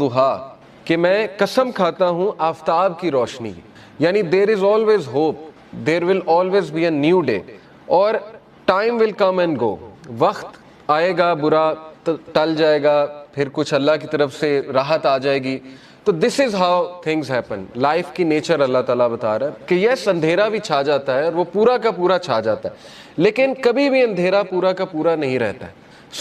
والضحیٰ کہ میں قسم کھاتا ہوں آفتاب کی روشنی کی. یعنی there is always hope, there will always be a new day, اور time will come and go. وقت آئے گا, برا ٹل جائے گا, پھر کچھ اللہ کی طرف سے راحت آ جائے گی. تو this is how things happen. Life کی نیچر اللہ تعالیٰ بتا رہا ہے کہ یس اندھیرا بھی چھا جاتا ہے اور وہ پورا کا پورا چھا جاتا ہے, لیکن کبھی بھی اندھیرا پورا کا پورا نہیں رہتا ہے,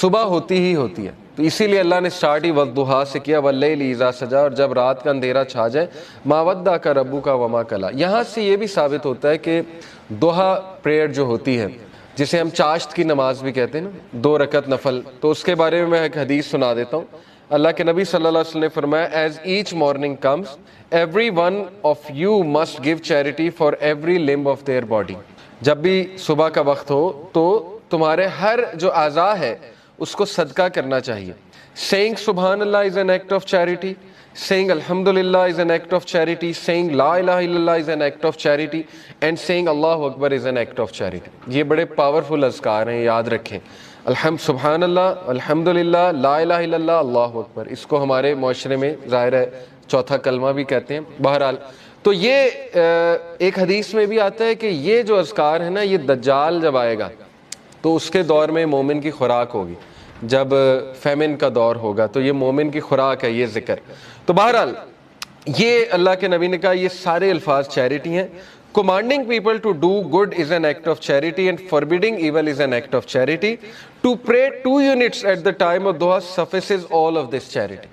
صبح ہوتی ہی ہوتی ہے. تو اسی لیے اللہ نے سٹارٹ ہی والضحیٰ سے کیا, واللیل اذا سجا, اور جب رات کا اندھیرا چھا جائے, ما ودعک ربک وما قلی. یہاں سے یہ بھی ثابت ہوتا ہے کہ ضحیٰ پریئر جو ہوتی ہے, جسے ہم چاشت کی نماز بھی کہتے ہیں نا, 2 رکعت نفل, تو اس کے بارے میں ایک حدیث سنا دیتا ہوں. اللہ کے نبی صلی اللہ علیہ وسلم نے فرمایا, as each morning comes every one of you must give charity for every limb of their body. جب بھی صبح کا وقت ہو تو تمہارے ہر جو اعضاء ہے اس کو صدقہ کرنا چاہیے. saying سبحان اللہ is an act of charity, saying alhamdulillah is an act of charity, saying la ilaha illallah is an act of charity, and saying Allahu Akbar is an act of charity. یہ بڑے powerful اذکار ہیں, یاد رکھیں. سبحان اللہ, الحمدللہ, لا الہ الا اللہ, اللہ اکبر. اس کو ہمارے معاشرے میں ظاہر ہے چوتھا کلمہ بھی کہتے ہیں. بہرحال تو یہ ایک حدیث میں بھی آتا ہے کہ یہ جو اذکار ہے نا, یہ دجال جب آئے گا تو اس کے دور میں مومن کی خوراک ہوگی. جب فیمن کا دور ہوگا تو یہ مومن کی خوراک ہے یہ ذکر. تو بہرحال یہ اللہ کے نبی نے کہا یہ سارے الفاظ چیریٹی ہیں. Commanding people to do good is an act of charity, and forbidding evil is an act of charity. To pray 2 units at the time of duha suffices all of this charity.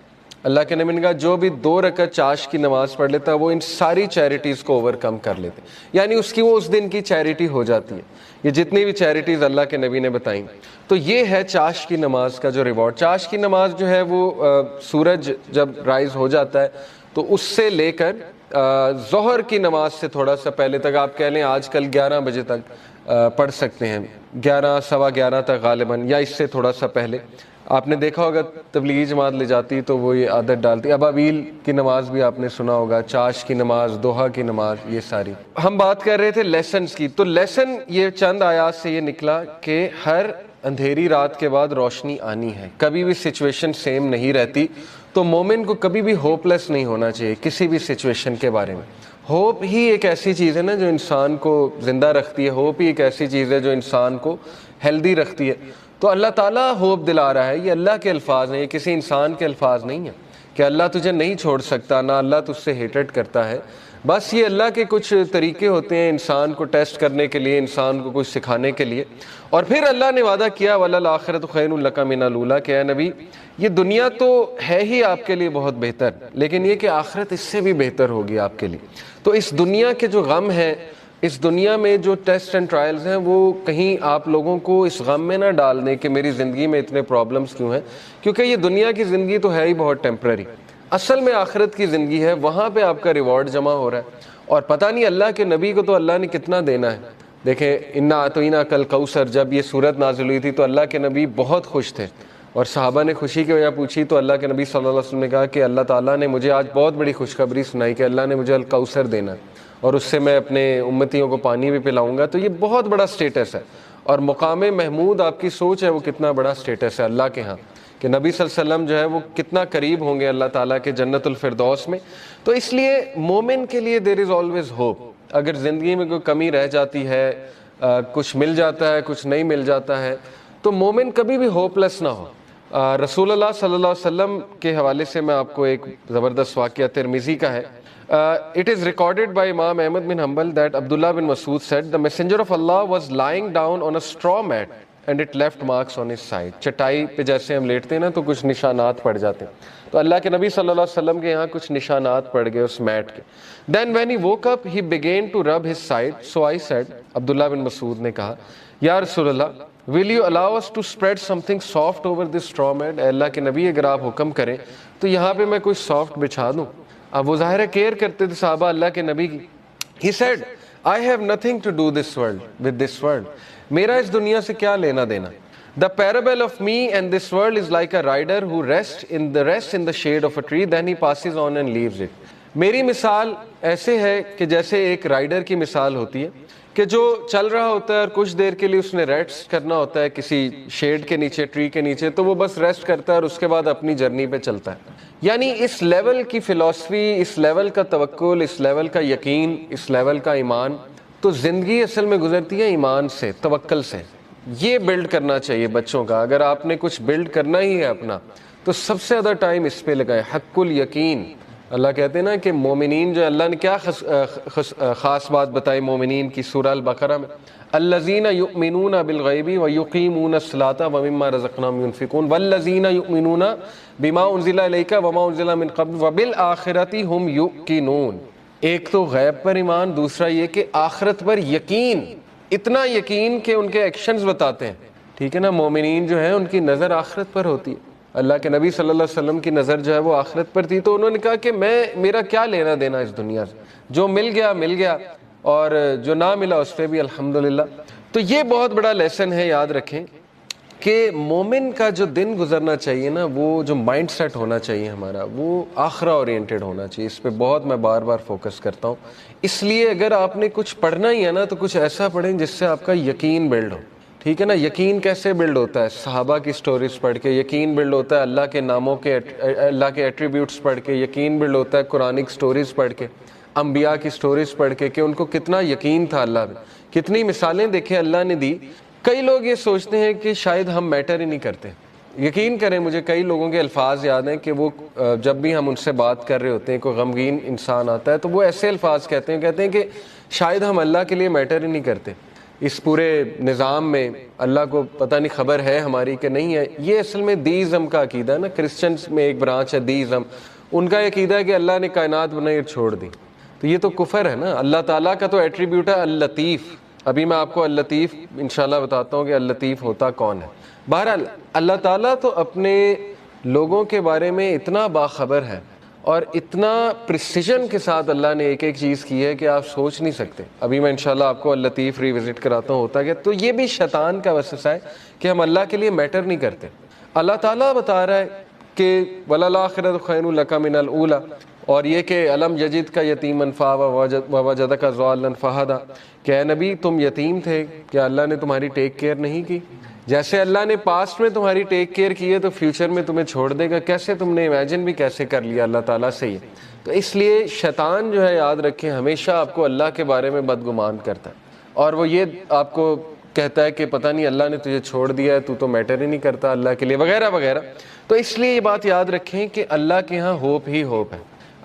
اللہ کے نبی نے کہا جو بھی 2 رکعت چاش کی نماز پڑھ لیتا ہے وہ ان ساری چیریٹیز کو اوور کم کر لیتے ہیں, یعنی اس کی وہ اس دن کی چیریٹی ہو جاتی ہے. یہ جتنی بھی چیریٹیز اللہ کے نبی نے بتائیں, تو یہ ہے چاش کی نماز کا جو ریوارڈ. چاش کی نماز جو ہے وہ سورج جب رائز ہو جاتا ہے تو اس سے لے کر ظہر کی نماز سے تھوڑا سا پہلے تک, آپ کہہ لیں آج کل 11 بجے تک پڑھ سکتے ہیں, 11 سوا 11 تک غالباً, یا اس سے تھوڑا سا پہلے. آپ نے دیکھا ہوگا تبلیغی جماعت لے جاتی تو وہ یہ عادت ڈالتی. ابابیل کی نماز بھی آپ نے سنا ہوگا, چاش کی نماز, دوحہ کی نماز, یہ ساری. ہم بات کر رہے تھے لیسنز کی. تو لیسن یہ چند آیات سے یہ نکلا کہ ہر اندھیری رات کے بعد روشنی آنی ہے. کبھی بھی سچویشن سیم نہیں رہتی, تو مومن کو کبھی بھی ہوپ لیس نہیں ہونا چاہیے کسی بھی سچویشن کے بارے میں. ہوپ ہی ایک ایسی چیز ہے نا جو انسان کو زندہ رکھتی ہے. ہوپ ہی ایک ایسی چیز ہے جو انسان کو ہیلدی رکھتی ہے. تو اللہ تعالیٰ ہوپ دلا رہا ہے. یہ اللہ کے الفاظ ہیں, یہ کسی انسان کے الفاظ نہیں ہیں کہ اللہ تجھے نہیں چھوڑ سکتا, نہ اللہ تجھ سے ہیٹڈ کرتا ہے. بس یہ اللہ کے کچھ طریقے ہوتے ہیں انسان کو ٹیسٹ کرنے کے لیے, انسان کو کچھ سکھانے کے لیے. اور پھر اللہ نے وعدہ کیا وَلَلْآخِرَةُ خَيْرٌ لَكَ مِنَ الْأُولَىٰ, کہ اے نبی یہ دنیا تو ہے ہی آپ کے لیے بہت بہتر, لیکن یہ کہ آخرت اس سے بھی بہتر ہوگی آپ کے لیے. تو اس دنیا کے جو غم ہیں, اس دنیا میں جو ٹیسٹ اینڈ ٹرائلز ہیں, وہ کہیں آپ لوگوں کو اس غم میں نہ ڈال دیں کہ میری زندگی میں اتنے پرابلمس کیوں ہیں, کیونکہ یہ دنیا کی زندگی تو ہے ہی بہت ٹیمپرری. اصل میں آخرت کی زندگی ہے, وہاں پہ آپ کا ریوارڈ جمع ہو رہا ہے. اور پتہ نہیں اللہ کے نبی کو تو اللہ نے کتنا دینا ہے. دیکھیں انا اعطیناک کل کوثر, جب یہ صورت نازل ہوئی تھی تو اللہ کے نبی بہت خوش تھے, اور صحابہ نے خوشی کی وجہ پوچھی تو اللہ کے نبی صلی اللہ علیہ وسلم نے کہا کہ اللہ تعالیٰ نے مجھے آج بہت بڑی خوشخبری سنائی کہ اللہ نے مجھے الکوثر دینا ہے, اور اس سے میں اپنے امتیوں کو پانی بھی پلاؤں گا. تو یہ بہت بڑا سٹیٹس ہے, اور مقام محمود آپ کی سوچ ہے وہ کتنا بڑا سٹیٹس ہے اللہ کے ہاں, کہ نبی صلی اللہ علیہ وسلم جو ہے وہ کتنا قریب ہوں گے اللہ تعالیٰ کے جنت الفردوس میں. تو اس لیے مومن کے لیے دیر از آلویز ہوپ. اگر زندگی میں کوئی کمی رہ جاتی ہے, کچھ مل جاتا ہے, کچھ نہیں مل جاتا ہے, تو مومن کبھی بھی ہوپ لیس نہ ہو. رسول اللہ صلی اللہ علیہ وسلم کے حوالے سے میں آپ کو ایک زبردست واقعہ ترمذی کا ہے. It is recorded by Imam Ahmad bin Hanbal that Abdullah bin Mas'ud said, the messenger of Allah was lying down on a straw mat and it left marks on his side. چٹائی پہ جیسے ہم لیٹتے ہیں نا تو کچھ نشانات پڑ جاتے ہیں, تو اللہ کے نبی صلی اللہ علیہ وسلم کے یہاں کچھ نشانات پڑ گئے اس میٹ کے. Then when he woke up he began to rub his side, so I said, عبداللہ بن مسعود نے کہا, یا رسول اللہ, will you allow us to spread something soft over this straw mat? اے اللہ کے نبی اگر آپ حکم کریں تو یہاں پہ میں کوئی سافٹ بچھا دوں. اب وہ ظاہر کیئر کرتے تھے صحابہ اللہ کے نبی کی. He said, I have nothing to do this world with this world. میرا اس دنیا سے کیا لینا دینا. The parable of me and this world is like a rider who rests in the shade of a tree, then he passes on and leaves it. میری مثال ایسے ہے کہ جیسے ایک رائڈر کی مثال ہوتی ہے کہ جو چل رہا ہوتا ہے اور کچھ دیر کے لیے اس نے ریسٹ کرنا ہوتا ہے کسی شیڈ کے نیچے، ٹری کے نیچے، تو وہ بس ریسٹ کرتا ہے اور اس کے بعد اپنی جرنی پہ چلتا ہے. یعنی اس لیول کی فلسفی، اس لیول کا توکل، اس لیول کا یقین، اس لیول کا ایمان. تو زندگی اصل میں گزرتی ہے ایمان سے، توکل سے. یہ بلڈ کرنا چاہیے بچوں کا. اگر آپ نے کچھ بلڈ کرنا ہی ہے اپنا تو سب سے زیادہ ٹائم اس پہ لگائیں. حق الیقین. اللہ کہتے ہیں نا کہ مومنین جو، اللہ نے کیا خاص بات بتائی مومنین کی سورہ البقرہ میں، الذین یؤمنون بالغیب ویقیمون الصلاۃ ومما رزقناہم ینفقون والذین یؤمنون بما انزل الیک وما انزل من قبل وبالآخرۃ ھم یوقنون. ایک تو غیب پر ایمان، دوسرا یہ کہ آخرت پر یقین. اتنا یقین کہ ان کے ایکشنز بتاتے ہیں. ٹھیک ہے نا. مومنین جو ہیں ان کی نظر آخرت پر ہوتی ہے. اللہ کے نبی صلی اللہ علیہ وسلم کی نظر جو ہے وہ آخرت پر تھی. تو انہوں نے کہا کہ میرا کیا لینا دینا اس دنیا سے، جو مل گیا مل گیا اور جو نہ ملا اس پہ بھی الحمدللہ. تو یہ بہت بڑا لیسن ہے. یاد رکھیں کہ مومن کا جو دن گزرنا چاہیے نا، وہ جو مائنڈ سیٹ ہونا چاہیے ہمارا، وہ آخرہ اورینٹڈ ہونا چاہیے. اس پہ بہت میں بار بار فوکس کرتا ہوں. اس لیے اگر آپ نے کچھ پڑھنا ہی ہے نا تو کچھ ایسا پڑھیں جس سے آپ کا یقین بلڈ ہو. ٹھیک ہے نا. یقین کیسے بلڈ ہوتا ہے؟ صحابہ کی سٹوریز پڑھ کے یقین بلڈ ہوتا ہے. اللہ کے ناموں کے، اللہ کے ایٹریبیوٹس پڑھ کے یقین بلڈ ہوتا ہے. قرآنک سٹوریز پڑھ کے، انبیاء کی سٹوریز پڑھ کے کہ ان کو کتنا یقین تھا اللہ میں. کتنی مثالیں دیکھیں اللہ نے دی. کئی لوگ یہ سوچتے ہیں کہ شاید ہم میٹر ہی نہیں کرتے. یقین کریں مجھے کئی لوگوں کے الفاظ یاد ہیں کہ وہ جب بھی ہم ان سے بات کر رہے ہوتے ہیں، کوئی غمگین انسان آتا ہے تو وہ ایسے الفاظ کہتے ہیں کہ شاید ہم اللہ کے لیے میٹر ہی نہیں کرتے. اس پورے نظام میں اللہ کو پتہ نہیں خبر ہے ہماری کہ نہیں ہے. یہ اصل میں دیزم کا عقیدہ ہے نا. کرسچنز میں ایک برانچ ہے دیزم. ان کا عقیدہ ہے کہ اللہ نے کائنات بنائی اور چھوڑ دی. تو یہ تو کفر ہے نا. اللہ تعالیٰ کا تو ایٹریبیوٹ ہے اللطیف. ابھی میں آپ کو اللطیف انشاءاللہ بتاتا ہوں کہ اللطیف ہوتا کون ہے. بہرحال اللہ تعالیٰ تو اپنے لوگوں کے بارے میں اتنا باخبر ہے اور اتنا پریسیجن کے ساتھ اللہ نے ایک ایک چیز کی ہے کہ آپ سوچ نہیں سکتے. ابھی میں انشاءاللہ آپ کو اللطیف ریوزٹ کراتا ہوں ہوتا ہے. تو یہ بھی شیطان کا وسوسہ ہے کہ ہم اللہ کے لیے میٹر نہیں کرتے. اللہ تعالیٰ بتا رہا ہے کہ وَلَلْآخِرَةُ خَيْرٌ لَكَ مِنَ الْأُولَىٰ. اور یہ کہ الم یجد کا یتیمن فآویٰ ووجدک ضالا فہدیٰ. کہ اے نبی تم یتیم تھے، کیا اللہ نے تمہاری ٹیک کیئر نہیں کی؟ جیسے اللہ نے پاسٹ میں تمہاری ٹیک کیئر کی ہے تو فیوچر میں تمہیں چھوڑ دے گا. کیسے تم نے امیجن بھی کیسے کر لیا اللہ تعالیٰ سے؟ تو اس لیے شیطان جو ہے یاد رکھیں ہمیشہ آپ کو اللہ کے بارے میں بدگمان کرتا ہے اور وہ یہ آپ کو کہتا ہے کہ پتہ نہیں اللہ نے تجھے چھوڑ دیا ہے، تو میٹر ہی نہیں کرتا اللہ کے لیے وغیرہ وغیرہ. تو اس لیے یہ بات یاد رکھیں کہ اللہ کے ہاں ہوپ ہی ہوپ ہے.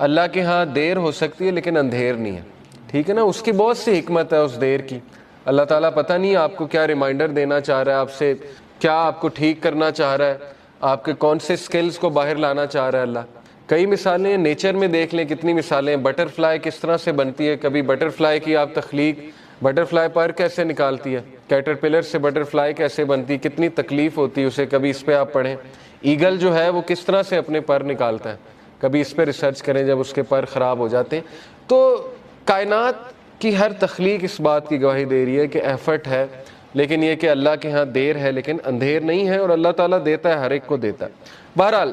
اللہ کے ہاں دیر ہو سکتی ہے لیکن اندھیر نہیں ہے. ٹھیک ہے نا. اس کی بہت سی حکمت ہے اس دیر کی. اللہ تعالیٰ پتہ نہیں آپ کو کیا ریمائنڈر دینا چاہ رہا ہے آپ سے، کیا آپ کو ٹھیک کرنا چاہ رہا ہے، آپ کے کون سے سکلز کو باہر لانا چاہ رہا ہے اللہ. کئی مثالیں نیچر میں دیکھ لیں، کتنی مثالیں. بٹر فلائی کس طرح سے بنتی ہے. کبھی بٹر فلائی کی آپ تخلیق، بٹر فلائی پر کیسے نکالتی ہے، کیٹر پلر سے بٹر فلائی کیسے بنتی، کتنی تکلیف ہوتی ہے اسے. کبھی اس پہ آپ پڑھیں. ایگل جو ہے وہ کس طرح سے اپنے پر نکالتا ہے، کبھی اس پہ ریسرچ کریں جب اس کے پر خراب ہو جاتے ہیں. تو کائنات کی ہر تخلیق اس بات کی گواہی دے رہی ہے کہ ایفرٹ ہے، لیکن یہ کہ اللہ کے ہاں دیر ہے لیکن اندھیر نہیں ہے، اور اللہ تعالیٰ دیتا ہے، ہر ایک کو دیتا ہے. بہرحال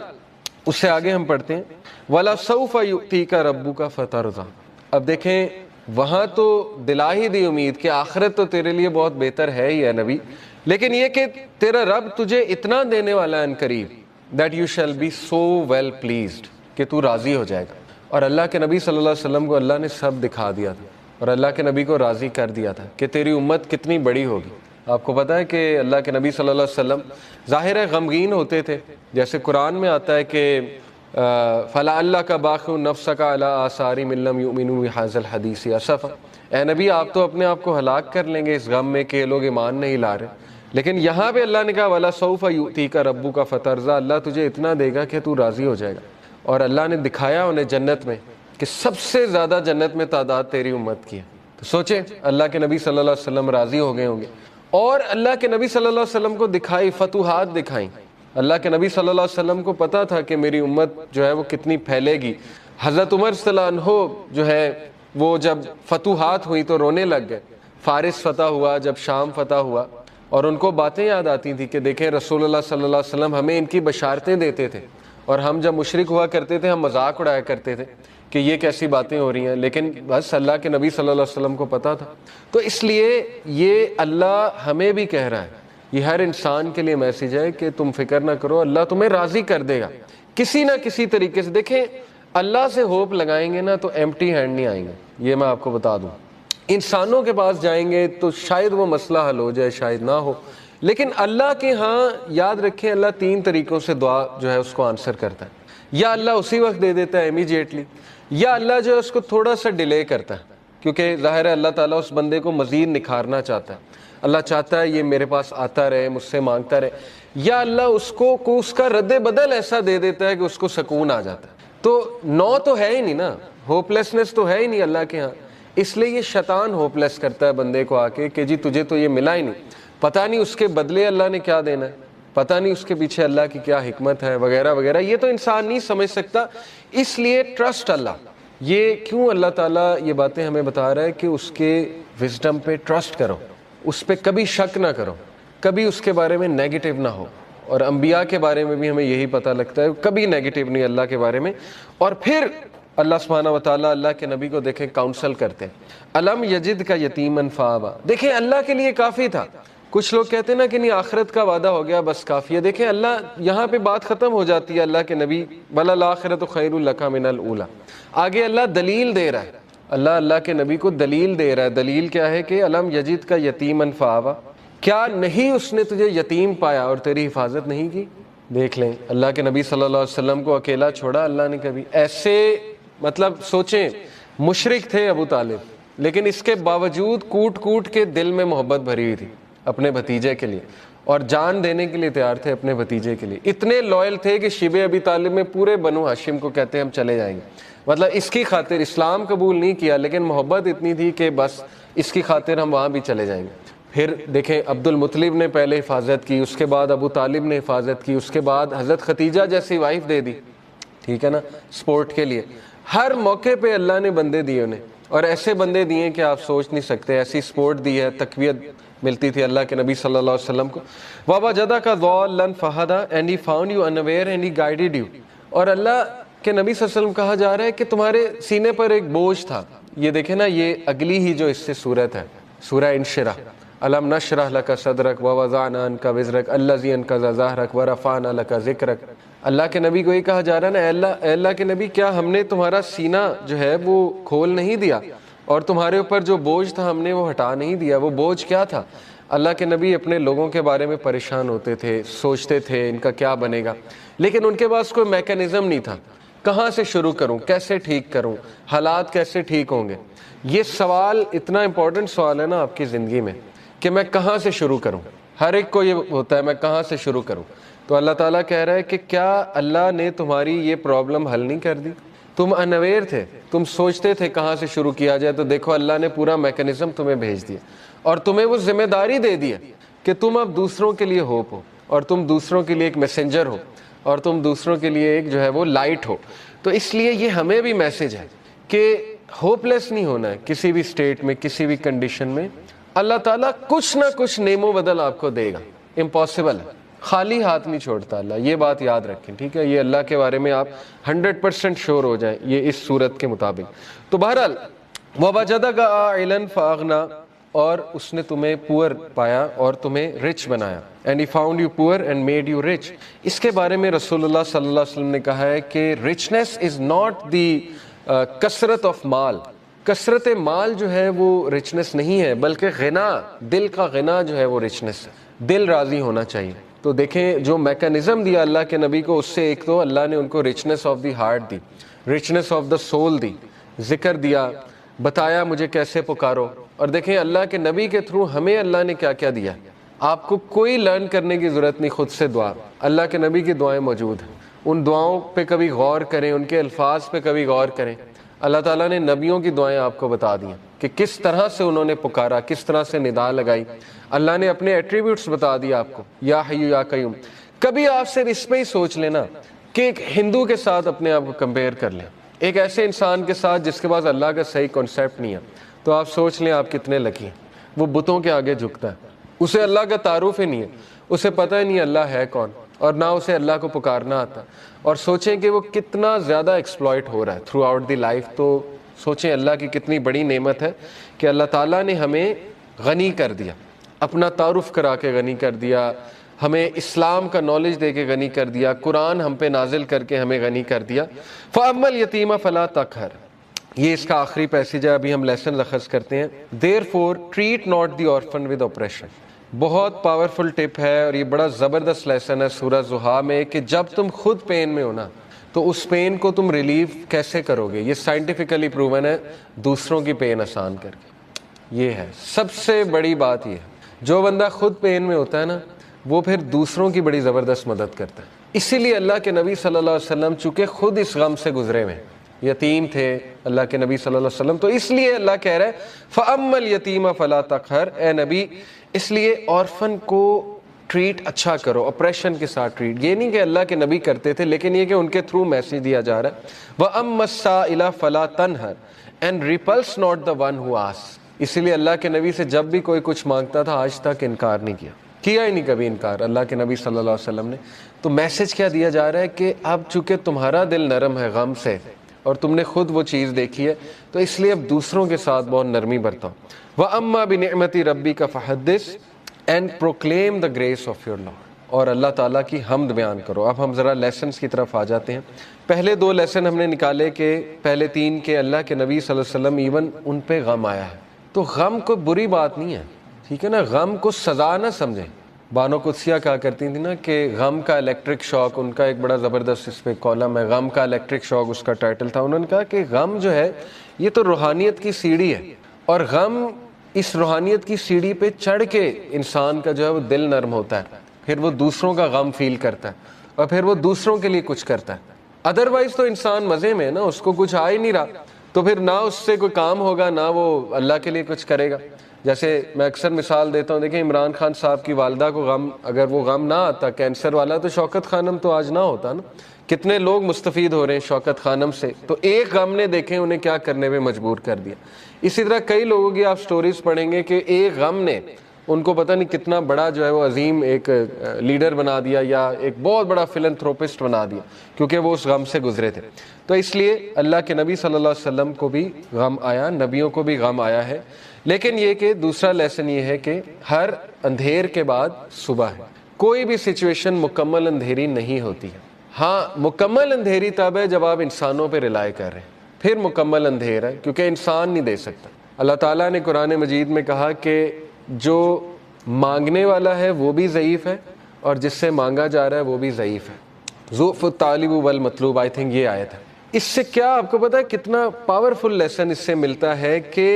اس سے آگے ہم پڑھتے ہیں وَلَسَوْفَ يُؤْتِيكَ رَبُّكَ فَتَرْضَىٰ. اب دیکھیں وہاں تو دلا ہی دی امید کہ آخرت تو تیرے لیے بہت بہتر ہے ہی ہے نبی، لیکن یہ کہ تیرا رب تجھے اتنا دینے والا ہے ان قریب that you shall be so well pleased کہ تو راضی ہو جائے گا. اور اللہ کے نبی صلی اللہ علیہ وسلم کو اللہ نے سب دکھا دیا تھا اور اللہ کے نبی کو راضی کر دیا تھا کہ تیری امت کتنی بڑی ہوگی. آپ کو پتہ ہے کہ اللہ کے نبی صلی اللہ علیہ وسلم ظاہر ہے غمگین ہوتے تھے، جیسے قرآن میں آتا ہے کہ فَلَعَلَّكَ بَاخِعٌ نَفْسَكَ عَلَىٰ آثَارِهِمْ إِن لَّمْ يُؤْمِنُوا بِهَٰذَا الْحَدِيثِ أَسَفًا. اے نبی آپ تو اپنے آپ کو ہلاک کر لیں گے اس غم میں کہ لوگ ایمان نہیں لا رہے. لیکن یہاں پہ اللہ نے کہا وَلَسَوْفَ يُؤْتِيكَ رَبُّكَ فَتَرْضَىٰ. اللہ تجھے اتنا دے گا کہ تو راضی ہو جائے گا. اور اللہ نے دکھایا انہیں جنت میں کہ سب سے زیادہ جنت میں تعداد تیری امت کی ہے. تو سوچیں اللہ کے نبی صلی اللہ علیہ وسلم راضی ہو گئے ہوں گے. اور اللہ کے نبی صلی اللہ علیہ وسلم کو دکھائی فتوحات دکھائیں. اللہ کے نبی صلی اللہ علیہ وسلم کو پتا تھا کہ میری امت جو ہے وہ کتنی پھیلے گی. حضرت عمر صلی اللہ عنہ جو ہے وہ جب فتوحات ہوئی تو رونے لگ گئے. فارس فتح ہوا، جب شام فتح ہوا، اور ان کو باتیں یاد آتی تھیں کہ دیکھیں رسول اللہ صلی اللہ علیہ وسلم ہمیں ان کی بشارتیں دیتے تھے اور ہم جب مشرک ہوا کرتے تھے ہم مذاق اڑایا کرتے تھے کہ یہ کیسی باتیں ہو رہی ہیں، لیکن بس اللہ کے نبی صلی اللہ علیہ وسلم کو پتا تھا. تو اس لیے یہ اللہ ہمیں بھی کہہ رہا ہے، یہ ہر انسان کے لیے میسیج ہے کہ تم فکر نہ کرو، اللہ تمہیں راضی کر دے گا کسی نہ کسی طریقے سے. دیکھیں اللہ سے ہوپ لگائیں گے نا تو ایمٹی ہینڈ نہیں آئیں گے، یہ میں آپ کو بتا دوں. انسانوں کے پاس جائیں گے تو شاید وہ مسئلہ حل ہو جائے، شاید نہ ہو، لیکن اللہ کے ہاں یاد رکھیں اللہ 3 طریقوں سے دعا جو ہے اس کو آنسر کرتا ہے. یا اللہ اسی وقت دے دیتا ہے امیجیٹلی، یا اللہ جو ہے اس کو تھوڑا سا ڈیلے کرتا ہے، کیونکہ ظاہر ہے اللہ تعالیٰ اس بندے کو مزید نکھارنا چاہتا ہے. اللہ چاہتا ہے یہ میرے پاس آتا رہے، مجھ سے مانگتا رہے. یا اللہ اس کو اس کا رد بدل ایسا دے دیتا ہے کہ اس کو سکون آ جاتا ہے. تو نو تو ہے ہی نہیں نا، ہوپ لیسنس تو ہے ہی نہیں اللہ کے ہاں. اس لیے یہ شیطان ہوپ لیس کرتا ہے بندے کو آ کے کہ جی تجھے تو یہ ملا ہی نہیں، پتہ نہیں اس کے بدلے اللہ نے کیا دینا ہے، پتہ نہیں اس کے پیچھے اللہ کی کیا حکمت ہے وغیرہ وغیرہ. یہ تو انسان نہیں سمجھ سکتا. اس لیے ٹرسٹ اللہ. یہ کیوں اللہ تعالیٰ یہ باتیں ہمیں بتا رہا ہے کہ اس کے وزڈم پہ ٹرسٹ کرو، اس پہ کبھی شک نہ کرو، کبھی اس کے بارے میں نیگیٹو نہ ہو. اور انبیاء کے بارے میں بھی ہمیں یہی پتہ لگتا ہے، کبھی نیگیٹو نہیں اللہ کے بارے میں. اور پھر اللہ سبحانہ و تعالیٰ اللہ کے نبی کو دیکھیں کاؤنسل کرتے ہیں. الم یجد کا یتیمن فآویٰ، دیکھیں اللہ کے لیے کافی تھا. کچھ لوگ کہتے ہیں نا کہ نہیں آخرت کا وعدہ ہو گیا بس کافی ہے. دیکھیں اللہ یہاں پہ بات ختم ہو جاتی ہے اللہ کے نبی، وَلَلْآخِرَةُ خَيْرٌ لَكَ مِنَ الْأُولَىٰ. آگے اللہ دلیل دے رہا ہے، اللہ کے نبی کو دلیل دے رہا ہے. دلیل کیا ہے کہ الم یجد کا یتیمن فآویٰ، کیا نہیں اس نے تجھے یتیم پایا اور تیری حفاظت نہیں کی. دیکھ لیں اللہ کے نبی صلی اللہ علیہ وسلم کو اکیلا چھوڑا اللہ نے کبھی. ایسے مطلب سوچیں مشرک تھے ابو طالب، لیکن اس کے باوجود کوٹ کوٹ کے دل میں محبت بھری ہوئی تھی اپنے بھتیجے کے لیے، اور جان دینے کے لیے تیار تھے اپنے بھتیجے کے لیے. اتنے لوئل تھے کہ شیبہ ابی طالب میں پورے بنو ہاشم کو کہتے ہیں ہم چلے جائیں گے. مطلب اس کی خاطر اسلام قبول نہیں کیا، لیکن محبت اتنی تھی کہ بس اس کی خاطر ہم وہاں بھی چلے جائیں گے. پھر دیکھیں عبد المطلب نے پہلے حفاظت کی، اس کے بعد ابو طالب نے حفاظت کی، اس کے بعد حضرت ختیجہ جیسی وائف دے دی، ٹھیک ہے نا، سپورٹ کے لیے. ہر موقع پہ اللہ نے بندے دیے انہیں، اور ایسے بندے دیے کہ آپ سوچ نہیں سکتے. ایسی سپورٹ دی ہے، تقویت ملتی تھی اللہ کے نبی صلی اللہ علیہ وسلم کو. وَوَجَدَكَ ضَالًّا فَهَدَىٰ and he found you unaware and he guided you. اور اللہ کے نبی صلی اللہ علیہ وسلم کہا جا رہا ہے کہ تمہارے سینے پر ایک بوجھ تھا. یہ دیکھیں نا، یہ اگلی ہی جو اس سے صورت ہے سورہ انشرح، الم نشرح لک صدرک ووضعنا عنک وزرک الذی انقض ظہرک ورفعنا لک ذکرک. اللہ کے نبی کو یہ کہا جا رہا ہے نا، اے اللہ کے نبی کیا ہم نے تمہارا سینہ جو ہے وہ کھول نہیں دیا، اور تمہارے اوپر جو بوجھ تھا ہم نے وہ ہٹا نہیں دیا. وہ بوجھ کیا تھا؟ اللہ کے نبی اپنے لوگوں کے بارے میں پریشان ہوتے تھے، سوچتے تھے ان کا کیا بنے گا، لیکن ان کے پاس کوئی میکینزم نہیں تھا. کہاں سے شروع کروں، کیسے ٹھیک کروں، حالات کیسے ٹھیک ہوں گے. یہ سوال اتنا امپورٹنٹ سوال ہے نا آپ کی زندگی میں کہ میں کہاں سے شروع کروں. ہر ایک کو یہ ہوتا ہے میں کہاں سے شروع کروں. تو اللہ تعالیٰ کہہ رہا ہے کہ کیا اللہ نے تمہاری یہ پرابلم حل نہیں کر دی؟ تم انویئر تھے، تم سوچتے تھے کہاں سے شروع کیا جائے، تو دیکھو اللہ نے پورا میکینزم تمہیں بھیج دیا، اور تمہیں وہ ذمہ داری دے دی ہے کہ تم اب دوسروں کے لیے ہوپ ہو، اور تم دوسروں کے لیے ایک میسنجر ہو، اور تم دوسروں کے لیے ایک جو ہے وہ لائٹ ہو. تو اس لیے یہ ہمیں بھی میسج ہے کہ ہوپ لیس نہیں ہونا ہے کسی بھی اسٹیٹ میں، کسی بھی کنڈیشن میں. اللہ تعالیٰ کچھ نہ کچھ نعم و بدل آپ کو دے گا. امپاسبل ہے، خالی ہاتھ نہیں چھوڑتا اللہ، یہ بات یاد رکھیں، ٹھیک ہے. یہ اللہ کے بارے میں آپ 100% شور ہو جائیں یہ اس صورت کے مطابق. تو بہرحال وَوَجَدَكَ عَائِلًا فَأَغْنَىٰ، اور اس نے تمہیں پور پایا اور تمہیں رچ بنایا. And he found you poor and made you rich. اس کے بارے میں رسول اللہ صلی اللہ علیہ وسلم نے کہا ہے کہ رچنس از ناٹ دی کثرت آف مال. کثرت مال جو ہے وہ رچنس نہیں ہے، بلکہ غنا، دل کا غنا جو ہے وہ رچنس ہے. دل راضی ہونا چاہیے. تو دیکھیں جو میکانزم دیا اللہ کے نبی کو، اس سے ایک تو اللہ نے ان کو رچنس آف دی ہارٹ دی، رچنس آف دا سول دی، ذکر دیا، بتایا مجھے کیسے پکارو. اور دیکھیں اللہ کے نبی کے تھرو ہمیں اللہ نے کیا کیا دیا. آپ کو کوئی لرن کرنے کی ضرورت نہیں، خود سے دعا. اللہ کے نبی کی دعائیں موجود ہیں، ان دعاؤں پہ کبھی غور کریں، ان کے الفاظ پہ کبھی غور کریں. اللہ تعالیٰ نے نبیوں کی دعائیں آپ کو بتا دی ہیں کہ کس طرح سے انہوں نے پکارا، کس طرح سے ندا لگائی. اللہ نے اپنے ایٹریبیوٹس بتا دیا آپ کو، یا حیو یا قیوم. کبھی آپ صرف اس پہ ہی سوچ لینا کہ ایک ہندو کے ساتھ اپنے آپ کو کمپیئر کر لیں، ایک ایسے انسان کے ساتھ جس کے پاس اللہ کا صحیح کانسیپٹ نہیں ہے، تو آپ سوچ لیں آپ کتنے لکی ہیں. وہ بتوں کے آگے جھکتا ہے، اسے اللہ کا تعارف ہی نہیں ہے، اسے پتہ ہی نہیں اللہ ہے کون. اور نہ اسے اللہ کو پکارنا آتا. اور سوچیں کہ وہ کتنا زیادہ ایکسپلائٹ ہو رہا ہے تھرو آؤٹ دی لائف. تو سوچیں اللہ کی کتنی بڑی نعمت ہے کہ اللہ تعالیٰ نے ہمیں غنی کر دیا, اپنا تعارف کرا کے غنی کر دیا, ہمیں اسلام کا نالج دے کے غنی کر دیا, قرآن ہم پہ نازل کر کے ہمیں غنی کر دیا. فَأَمَّا الْيَتِيمَ فَلَا تَقْهَرْ, یہ اس کا آخری پیسیج ہے, ابھی ہم لیسن اخذ کرتے ہیں. Therefore treat not the orphan with oppression. بہت پاورفل ٹپ ہے اور یہ بڑا زبردست لیسن ہے سورہ زحا میں کہ جب تم خود پین میں ہو نا تو اس پین کو تم ریلیو کیسے کرو گے. یہ سائنٹیفکلی پروون ہے, دوسروں کی پین آسان کر کے. یہ ہے سب سے بڑی بات. یہ ہے جو بندہ خود پین میں ہوتا ہے نا وہ پھر دوسروں کی بڑی زبردست مدد کرتا ہے. اسی لیے اللہ کے نبی صلی اللہ علیہ وسلم چونکہ خود اس غم سے گزرے ہوئے, یتیم تھے اللہ کے نبی صلی اللہ علیہ وسلم, تو اس لیے اللہ کہہ رہا ہے فَأَمَّا الْيَتِيمَ فَلَا تَقْهَرْ, اے نبی اس لیے آرفن کو ٹریٹ اچھا کرو, اپریشن کے ساتھ ٹریٹ. یہ نہیں کہ اللہ کے نبی کرتے تھے, لیکن یہ کہ ان کے تھرو میسیج دیا جا رہا ہے. وَأَمَّا السَّائِلَ فَلَا تَنْهَرْ and repulse not the one who asks. اسی لیے اللہ کے نبی سے جب بھی کوئی کچھ مانگتا تھا آج تک انکار نہیں کیا ہی نہیں کبھی انکار اللہ کے نبی صلی اللہ علیہ وسلم نے. تو میسج کیا دیا جا رہا ہے کہ اب چونکہ تمہارا دل نرم ہے غم سے اور تم نے خود وہ چیز دیکھی ہے تو اس لیے اب دوسروں کے ساتھ بہت نرمی برتاؤ. وَأَمَّا بِنِعْمَةِ رَبِّكَ فَحَدِّثْ and proclaim the grace of your Lord, اور اللہ تعالیٰ کی حمد بیان کرو. اب ہم ذرا لیسنز کی طرف آ جاتے ہیں. پہلے 2 لیسن ہم نے نکالے کہ پہلے 3 کے اللہ کے نبی صلی اللہ علیہ وسلم ایون ان پہ غم آیا ہے. تو غم کوئی بری بات نہیں ہے, ٹھیک ہے نا, غم کو سزا نہ سمجھیں. بانو قدسیہ کہا کرتی تھی نا کہ غم کا الیکٹرک شاک, ان کا ایک بڑا زبردست اس پہ کالم ہے, غم کا الیکٹرک شاک اس کا ٹائٹل تھا. انہوں نے کہا کہ غم جو ہے یہ تو روحانیت کی سیڑھی ہے, اور غم اس روحانیت کی سیڑھی پہ چڑھ کے انسان کا جو ہے وہ دل نرم ہوتا ہے, پھر وہ دوسروں کا غم فیل کرتا ہے اور پھر وہ دوسروں کے لیے کچھ کرتا ہے. ادروائز تو انسان مزے میں ہے نا, اس کو کچھ آ ہی نہیں رہا تو پھر نہ اس سے کوئی کام ہوگا نہ وہ اللہ کے لیے کچھ کرے گا. جیسے میں اکثر مثال دیتا ہوں, دیکھیں عمران خان صاحب کی والدہ کو غم, اگر وہ غم نہ آتا کینسر والا, تو شوکت خانم تو آج نہ ہوتا نا. کتنے لوگ مستفید ہو رہے ہیں شوکت خانم سے, تو ایک غم نے دیکھیں انہیں کیا کرنے پہ مجبور کر دیا. اسی طرح کئی لوگوں کی آپ سٹوریز پڑھیں گے کہ ایک غم نے ان کو پتہ نہیں کتنا بڑا جو ہے وہ عظیم ایک لیڈر بنا دیا یا ایک بہت بڑا فلنتھروپسٹ بنا دیا, کیونکہ وہ اس غم سے گزرے تھے. تو اس لیے اللہ کے نبی صلی اللہ علیہ وسلم کو بھی غم آیا, نبیوں کو بھی غم آیا ہے. لیکن یہ کہ دوسرا لیسن یہ ہے کہ ہر اندھیر کے بعد صبح ہے. کوئی بھی سچویشن مکمل اندھیری نہیں ہوتی ہے. ہاں مکمل اندھیری تب ہے جب آپ انسانوں پہ رلائے کر رہے ہیں, پھر مکمل اندھیر ہے, کیونکہ انسان نہیں دے سکتا. اللہ تعالیٰ نے قرآن مجید میں کہا کہ جو مانگنے والا ہے وہ بھی ضعیف ہے اور جس سے مانگا جا رہا ہے وہ بھی ضعیف ہے. ضعف الطالب والمطلوب, آئی تھنک یہ آیت ہے. اس سے کیا آپ کو پتا ہے کتنا پاورفل لیسن اس سے ملتا ہے کہ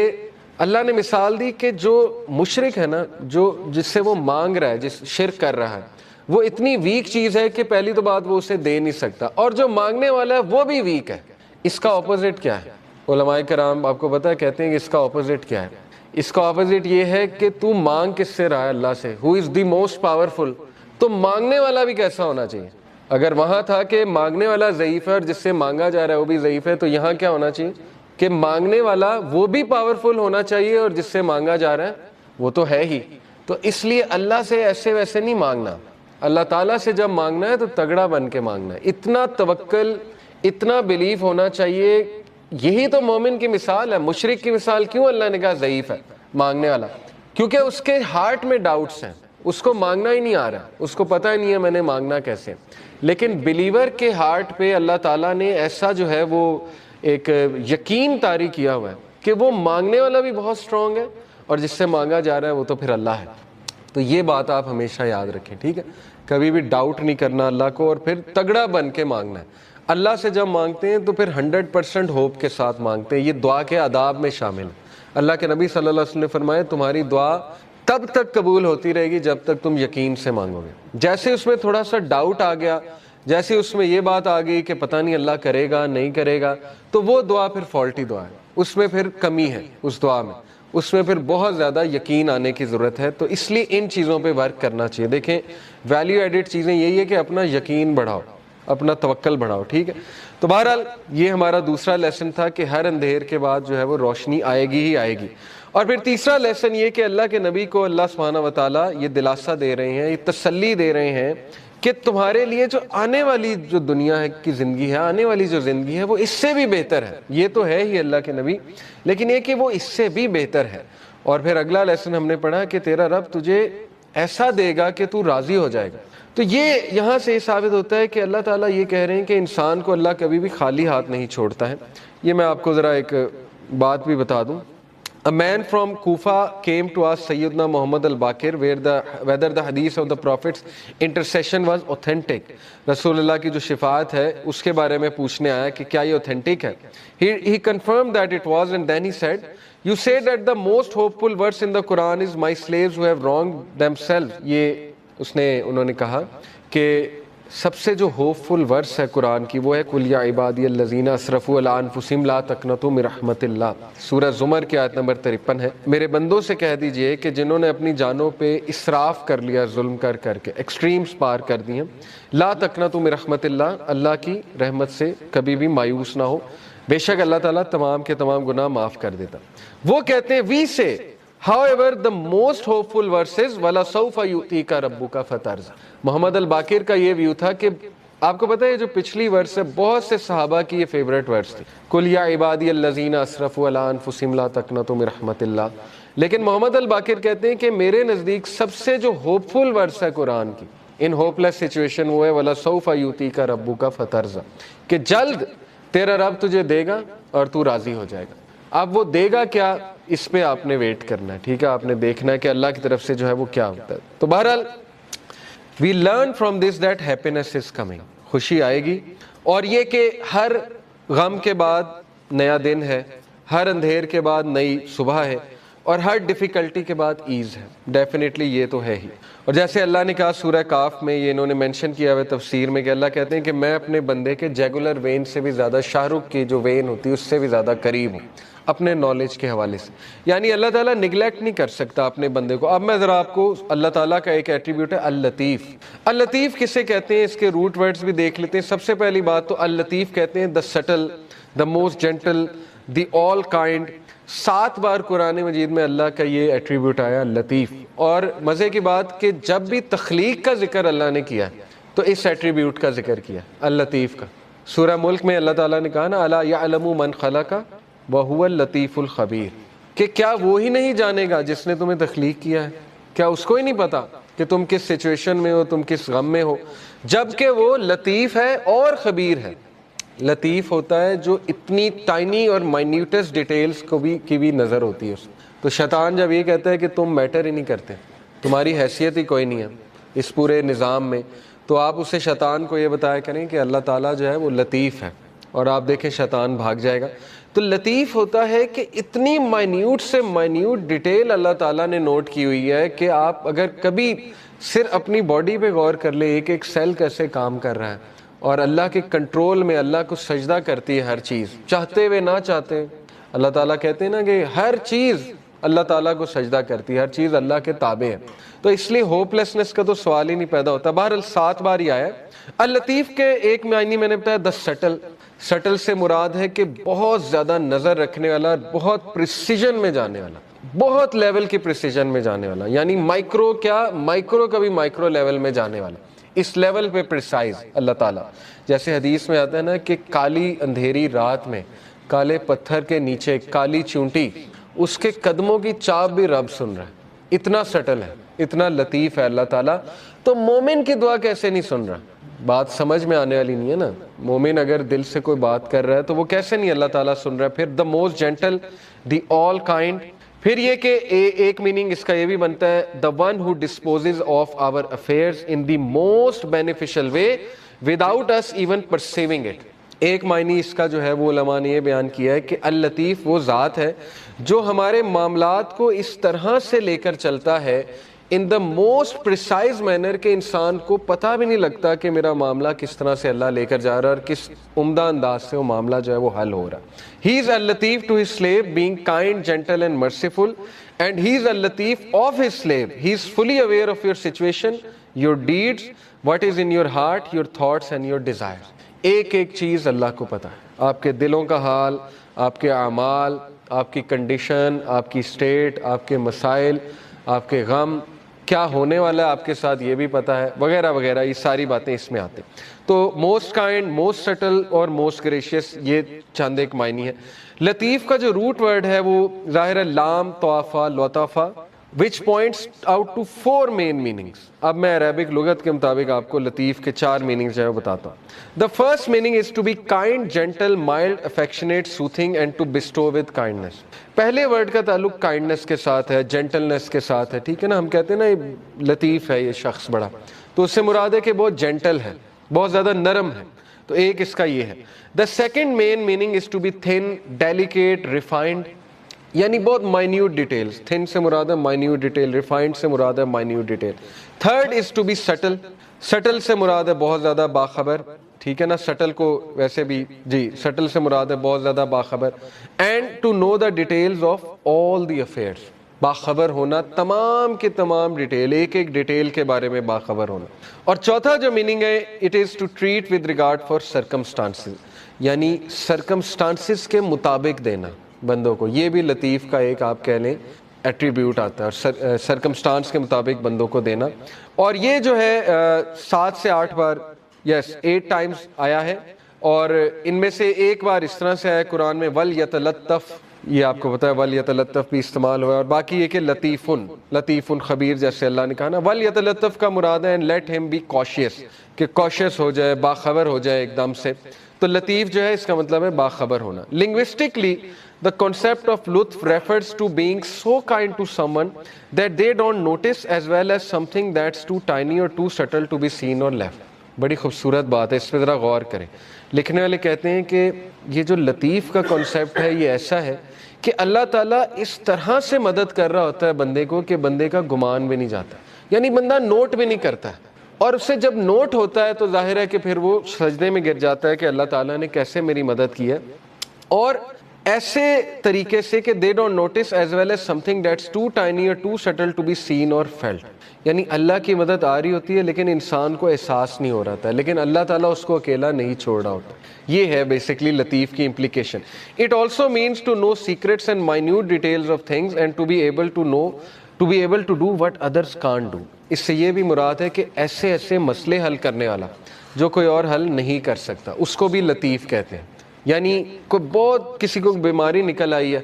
اللہ نے مثال دی کہ جو مشرک ہے نا, جو جس سے وہ مانگ رہا ہے, جس شرک کر رہا ہے, وہ اتنی ویک چیز ہے کہ پہلی تو بات وہ اسے دے نہیں سکتا, اور جو مانگنے والا ہے وہ بھی ویک ہے. اس کا اپوزٹ کیا ہے؟ علماء کرام آپ کو پتا ہے کہتے ہیں کہ اس کا اپوزٹ کیا ہے. اس کا اپوزٹ یہ ہے کہ تو مانگ کس سے رہا ہے؟ اللہ سے, ہو از دی موسٹ پاورفل. تو مانگنے والا بھی کیسا ہونا چاہیے؟ اگر وہاں تھا کہ مانگنے والا ضعیف ہے اور جس سے مانگا جا رہا ہے وہ بھی ضعیف ہے, تو یہاں کیا ہونا چاہیے کہ مانگنے والا وہ بھی پاورفل ہونا چاہیے اور جس سے مانگا جا رہا ہے وہ تو ہے ہی. تو اس لیے اللہ سے ایسے ویسے نہیں مانگنا, اللہ تعالیٰ سے جب مانگنا ہے تو تگڑا بن کے مانگنا ہے. اتنا توکل, اتنا بلیف ہونا چاہیے. یہی تو مومن کی مثال ہے. مشرک کی مثال کیوں اللہ نے کہا ضعیف ہے مانگنے والا؟ کیونکہ اس کے ہارٹ میں ڈاؤٹس ہیں, اس کو مانگنا ہی نہیں آ رہا, اس کو پتہ ہی نہیں ہے میں نے مانگنا کیسے. لیکن بلیور کے ہارٹ پہ اللہ تعالیٰ نے ایسا جو ہے وہ ایک یقین طاری کیا ہوا ہے کہ وہ مانگنے والا بھی بہت سٹرونگ ہے اور جس سے مانگا جا رہا ہے وہ تو پھر اللہ ہے. تو یہ بات آپ ہمیشہ یاد رکھیں, ٹھیک ہے؟ کبھی بھی ڈاؤٹ نہیں کرنا اللہ کو, اور پھر تگڑا بن کے مانگنا ہے. اللہ سے جب مانگتے ہیں تو پھر 100% ہوپ کے ساتھ مانگتے ہیں. یہ دعا کے آداب میں شامل ہے. اللہ کے نبی صلی اللہ علیہ وسلم نے فرمایا تمہاری دعا تب تک قبول ہوتی رہے گی جب تک تم یقین سے مانگو گے. جیسے اس میں تھوڑا سا ڈاؤٹ آ گیا, جیسے اس میں یہ بات آ گئی کہ پتہ نہیں اللہ کرے گا نہیں کرے گا, تو وہ دعا پھر فالٹی دعا ہے, اس میں پھر کمی ہے اس دعا میں, اس میں پھر بہت زیادہ یقین آنے کی ضرورت ہے. تو اس لیے ان چیزوں پہ ورک کرنا چاہیے. دیکھیں ویلیو ایڈڈ چیزیں یہی ہے کہ اپنا یقین بڑھاؤ, اپنا توکل بڑھاؤ, ٹھیک ہے؟ تو بہرحال یہ ہمارا دوسرا لیسن تھا کہ ہر اندھیر کے بعد جو ہے وہ روشنی آئے گی ہی آئے گی. اور پھر تیسرا لیسن یہ کہ اللہ کے نبی کو اللہ سبحانہ و تعالیٰ یہ دلاسا دے رہے ہیں, یہ تسلی دے رہے ہیں کہ تمہارے لیے جو آنے والی جو دنیا ہے کی زندگی ہے، آنے والی جو زندگی ہے وہ اس سے بھی بہتر ہے. یہ تو ہے ہی اللہ کے نبی، لیکن یہ کہ وہ اس سے بھی بہتر ہے. اور پھر اگلا لیسن ہم نے پڑھا کہ تیرا رب تجھے ایسا دے گا کہ تو راضی ہو جائے گا. تو یہ یہاں سے یہ ثابت ہوتا ہے کہ اللہ تعالیٰ یہ کہہ رہے ہیں کہ انسان کو اللہ کبھی بھی خالی ہاتھ نہیں چھوڑتا ہے. یہ میں آپ کو ذرا ایک بات بھی بتا دوں. A man from Kufa came to ask Sayyidina Muhammad al-Baqir whether the hadith of the Prophet's intercession was authentic. رسول اللہ کی جو شفاعت ہے اس کے بارے میں پوچھنے آیا کہ کیا یہ authentic ہے. He confirmed that it was, and then he said, you say that the most hopeful verse in the Quran is my slaves who have wronged themselves. یہ انہوں نے کہا کہ سب سے جو ہوپ فل ورس ہے قرآن کی وہ ہے قل یا عبادی الذین اسرفوا علی انفسہم لا تقنطوا من رحمت اللہ. سورہ زمر کی آیت نمبر 53 ہے. میرے بندوں سے کہہ دیجئے کہ جنہوں نے اپنی جانوں پہ اسراف کر لیا، ظلم کر کے ایکسٹریمز پار کر دی ہیں، لا تقنطوا من رحمت اللہ، اللہ کی رحمت سے کبھی بھی مایوس نہ ہو، بے شک اللہ تعالیٰ تمام کے تمام گناہ معاف کر دیتا. وہ کہتے ہیں وی سے however the most hopeful verse is وَلَسَوْفَ يُؤْتِيكَ رَبُّكَ فَتَرْضَىٰ. محمد الباقر کا یہ ویو تھا کہ آپ کو پتہ ہے جو پچھلی ورس ہے بہت سے صحابہ کی یہ فیوریٹ ورس تھی، قُلْ يَا عِبَادِيَ الَّذِينَ أَسْرَفُوا عَلَىٰ أَنفُسِهِمْ لَا تَقْنَطُوا مِن رَحْمَتِ اللَّهِ. لیکن محمد الباقر کہتے ہیں کہ میرے نزدیک سب سے جو ہوپ فل ورس ہے قرآن کی ان ہوپ لیس سچویشن وہ ہے وَلَسَوْفَ يُؤْتِيكَ رَبُّكَ فَتَرْضَىٰ، کہ جلد تیرا رب تجھے دے گا اور تو راضی ہو جائے گا. اب وہ دے گا کیا، اس پہ آپ نے ویٹ کرنا ہے، ٹھیک ہے، آپ نے دیکھنا ہے کہ اللہ کی طرف سے جو ہے وہ کیا ہوتا ہے. تو بہرحال we learn from this that happiness is coming، خوشی آئے گی، اور یہ کہ ہر غم کے بعد نیا دن ہے، ہر اندھیر کے بعد نئی صبح ہے، اور ہر ڈیفیکلٹی کے بعد ایز ہے. ڈیفینیٹلی یہ تو ہے ہی. اور جیسے اللہ نے کہا سورہ کاف میں، یہ انہوں نے مینشن کیا ہوا تفسیر میں کہ اللہ کہتے ہیں کہ میں اپنے بندے کے جیگولر وین سے بھی زیادہ، شاہ رخ کی جو وین ہوتی ہے اس سے بھی زیادہ قریب ہوں اپنے نالج کے حوالے سے. یعنی اللہ تعالیٰ نگلیکٹ نہیں کر سکتا اپنے بندے کو. اب میں ذرا آپ کو اللہ تعالیٰ کا ایک ایٹریبیوٹ ہے اللطیف. اللطیف کسے کہتے ہیں، اس کے روٹ ورڈز بھی دیکھ لیتے ہیں. سب سے پہلی بات تو اللطیف کہتے ہیں the subtle, the most gentle, the all kind. 7 بار قرآن مجید میں اللہ کا یہ ایٹریبیوٹ آیا لطیف. اور مزے کی بات کہ جب بھی تخلیق کا ذکر اللہ نے کیا تو اس ایٹریبیوٹ کا ذکر کیا اللطیف کا. سورہ ملک میں اللہ تعالیٰ نے کہا نا الا یعلم من خلق وَهُوَ اللطیف الخبیر، کہ کیا وہی نہیں جانے گا جس نے تمہیں تخلیق کیا ہے؟ کیا اس کو ہی نہیں پتا کہ تم کس سچویشن میں ہو، تم کس غم میں ہو؟ جبکہ وہ لطیف ہے اور خبیر ہے. لطیف ہوتا ہے جو اتنی ٹائنی اور مائنیوٹس ڈیٹیلز کی بھی نظر ہوتی ہے اس. تو شیطان جب یہ کہتا ہے کہ تم میٹر ہی نہیں کرتے، تمہاری حیثیت ہی کوئی نہیں ہے اس پورے نظام میں، تو آپ اسے شیطان کو یہ بتایا کریں کہ اللہ تعالیٰ جو ہے وہ لطیف ہے، اور آپ دیکھیں شیطان بھاگ جائے گا. تو لطیف ہوتا ہے کہ اتنی مائنیوٹ سے مائنیوٹ ڈیٹیل اللہ تعالیٰ نے نوٹ کی ہوئی ہے کہ آپ اگر کبھی صرف اپنی باڈی پہ غور کر لیں، ایک ایک سیل کیسے کام کر رہا ہے، اور اللہ کے کنٹرول میں اللہ کو سجدہ کرتی ہے ہر چیز، چاہتے ہوئے نہ چاہتے. اللہ تعالیٰ کہتے ہیں نا کہ ہر چیز اللہ تعالیٰ کو سجدہ کرتی ہے، ہر چیز اللہ کے تابع ہے. تو اس لیے ہوپ لیسنس کا تو سوال ہی نہیں پیدا ہوتا. بہرحال 7 بار ہی آیا. اللطیف کے ایک معنی میں نے بتایا دا سٹل. سٹل سے مراد ہے کہ بہت زیادہ نظر رکھنے والا، بہت پریسیجن میں جانے والا، بہت لیول کی پریسیجن میں جانے والا. یعنی مائکرو کا بھی مائکرو لیول میں جانے والا، اس لیول پہ پریسائز اللہ تعالیٰ. جیسے حدیث میں آتا ہے نا کہ کالی اندھیری رات میں کالے پتھر کے نیچے کالی چونٹی، اس کے قدموں کی چاپ بھی رب سن رہا ہے. اتنا سٹل ہے، اتنا لطیف ہے اللہ تعالیٰ. تو مومن کی دعا کیسے نہیں سن رہا؟ بات سمجھ میں آنے والی نہیں ہے نا. مومن اگر دل سے کوئی بات کر رہا ہے تو وہ کیسے نہیں اللہ تعالیٰ سن رہا ہے؟ پھر the most gentle, the all kind. پھر یہ کہ ایک میننگ اس کا یہ بھی بنتا ہے the one who disposes of our affairs in the most beneficial way without us even perceiving it. ایک معنی اس کا جو ہے وہ علماء نے یہ بیان کیا ہے کہ اللطیف وہ ذات ہے جو ہمارے معاملات کو اس طرح سے لے کر چلتا ہے ان دا موسٹ پریسائز مینر کہ انسان کو پتہ بھی نہیں لگتا کہ میرا معاملہ کس طرح سے اللہ لے کر جا رہا ہے اور کس عمدہ انداز سے وہ معاملہ جو ہے وہ حل ہو رہا. He is Al-Latif to his slave being kind gentle and merciful and he is Al-Latif of his slave. He is fully aware of your situation, your deeds, what is in your heart, your thoughts and your desire. ایک ایک چیز اللہ کو پتہ ہے، آپ کے دلوں کا حال، آپ کے اعمال، آپ کی کنڈیشن، آپ کی اسٹیٹ، آپ کے مسائل، آپ کے غم، کیا ہونے والا ہے آپ کے ساتھ یہ بھی پتہ ہے، وغیرہ وغیرہ، یہ ساری باتیں اس میں آتے ہیں. تو موسٹ کائنڈ، موسٹ سٹل اور موسٹ گریشیس، یہ چند ایک معنی ہے. لطیف کا جو روٹ ورڈ ہے وہ ظاہر ہے لام طوافہ لطافہ which points out to 4 main meanings. اب میں عربک لغت کے مطابق آپ کو لطیف کے 4 meanings جو ہے بتاتا ہوں. The first meaning is to be kind, gentle, mild, affectionate, soothing and to bestow with kindness. پہلے ورڈ کا تعلق کائنڈنس کے ساتھ ہے، جینٹلنس کے ساتھ ہے، ٹھیک ہے نا. ہم کہتے ہیں نا یہ لطیف ہے یہ شخص بڑا، تو اس سے مراد ہے کہ بہت جینٹل ہے، بہت زیادہ نرم ہے. تو ایک اس کا یہ ہے. The second main meaning is to be thin, delicate, refined, یعنی بہت مائنیوٹ ڈیٹیلز. تھن سے مراد ہے مائنیوٹ ڈیٹیل، ریفائنڈ سے مراد ہے minute detail. Third is to be subtle, subtle سے مراد ہے بہت زیادہ باخبر، ٹھیک ہے نا. سٹل کو ویسے بھی جی سٹل سے مراد ہے بہت زیادہ باخبر. And to know the details of all the affairs, باخبر ہونا تمام کے تمام ڈیٹیل، ایک ایک ڈیٹیل کے بارے میں باخبر ہونا. اور چوتھا جو میننگ ہے it is to treat with regard for circumstances, یعنی سرکمسٹانسز کے مطابق دینا بندوں کو. یہ بھی لطیف کا ایک آپ کہہ لیں ایٹریبیوٹ آتا ہے، اور سرکمسٹانس کے مطابق بندوں کو دینا. اور یہ جو ہے 7 سے 8 بار، یس 8 ٹائمز آیا ہے. اور ان میں سے ایک بار اس طرح سے آیا قرآن میں وَلْيَتَلَطَّفْ، یہ آپ کو پتا ہے وَلْيَتَلَطَّفْ بھی استعمال ہوا ہے. اور باقی یہ کہ لطیفٌ خبیر، جیسے اللہ نے کہا نا وَلْيَتَلَطَّفْ کا مراد ہے let him be cautious، کہ cautious ہو جائے، باخبر ہو جائے ایک دم سے. تو لطیف جو ہے اس کا مطلب ہے باخبر ہونا. Linguistically the concept of لطف refers to being so kind to someone that they don't notice as well as something that's too tiny or too subtle to be seen or left. بڑی خوبصورت بات ہے، اس پہ ذرا غور کریں. لکھنے والے کہتے ہیں کہ یہ جو لطیف کا کنسیپٹ ہے یہ ایسا ہے کہ اللہ تعالیٰ اس طرح سے مدد کر رہا ہوتا ہے بندے کو کہ بندے کا گمان بھی نہیں جاتا، یعنی بندہ نوٹ بھی نہیں کرتا ہے. اور اس سے جب نوٹ ہوتا ہے تو ظاہر ہے کہ پھر وہ سجدے میں گر جاتا ہے کہ اللہ تعالیٰ نے کیسے میری مدد کی ہے. اور ایسے طریقے سے کہ they don't notice as well as something that's too tiny or too subtle to be seen or felt. یعنی اللہ کی مدد آ رہی ہوتی ہے لیکن انسان کو احساس نہیں ہو رہا تھا، لیکن اللہ تعالیٰ اس کو اکیلا نہیں چھوڑ رہا ہوتا. یہ ہے بیسکلی لطیف کی implication. It also means to know secrets and minute details of things and to be able to do what others can't do. اس سے یہ بھی مراد ہے کہ ایسے ایسے مسئلے حل کرنے والا جو کوئی اور حل نہیں کر سکتا، اس کو بھی لطیف کہتے ہیں. یعنی کوئی بہت کسی کو بیماری نکل آئی ہے،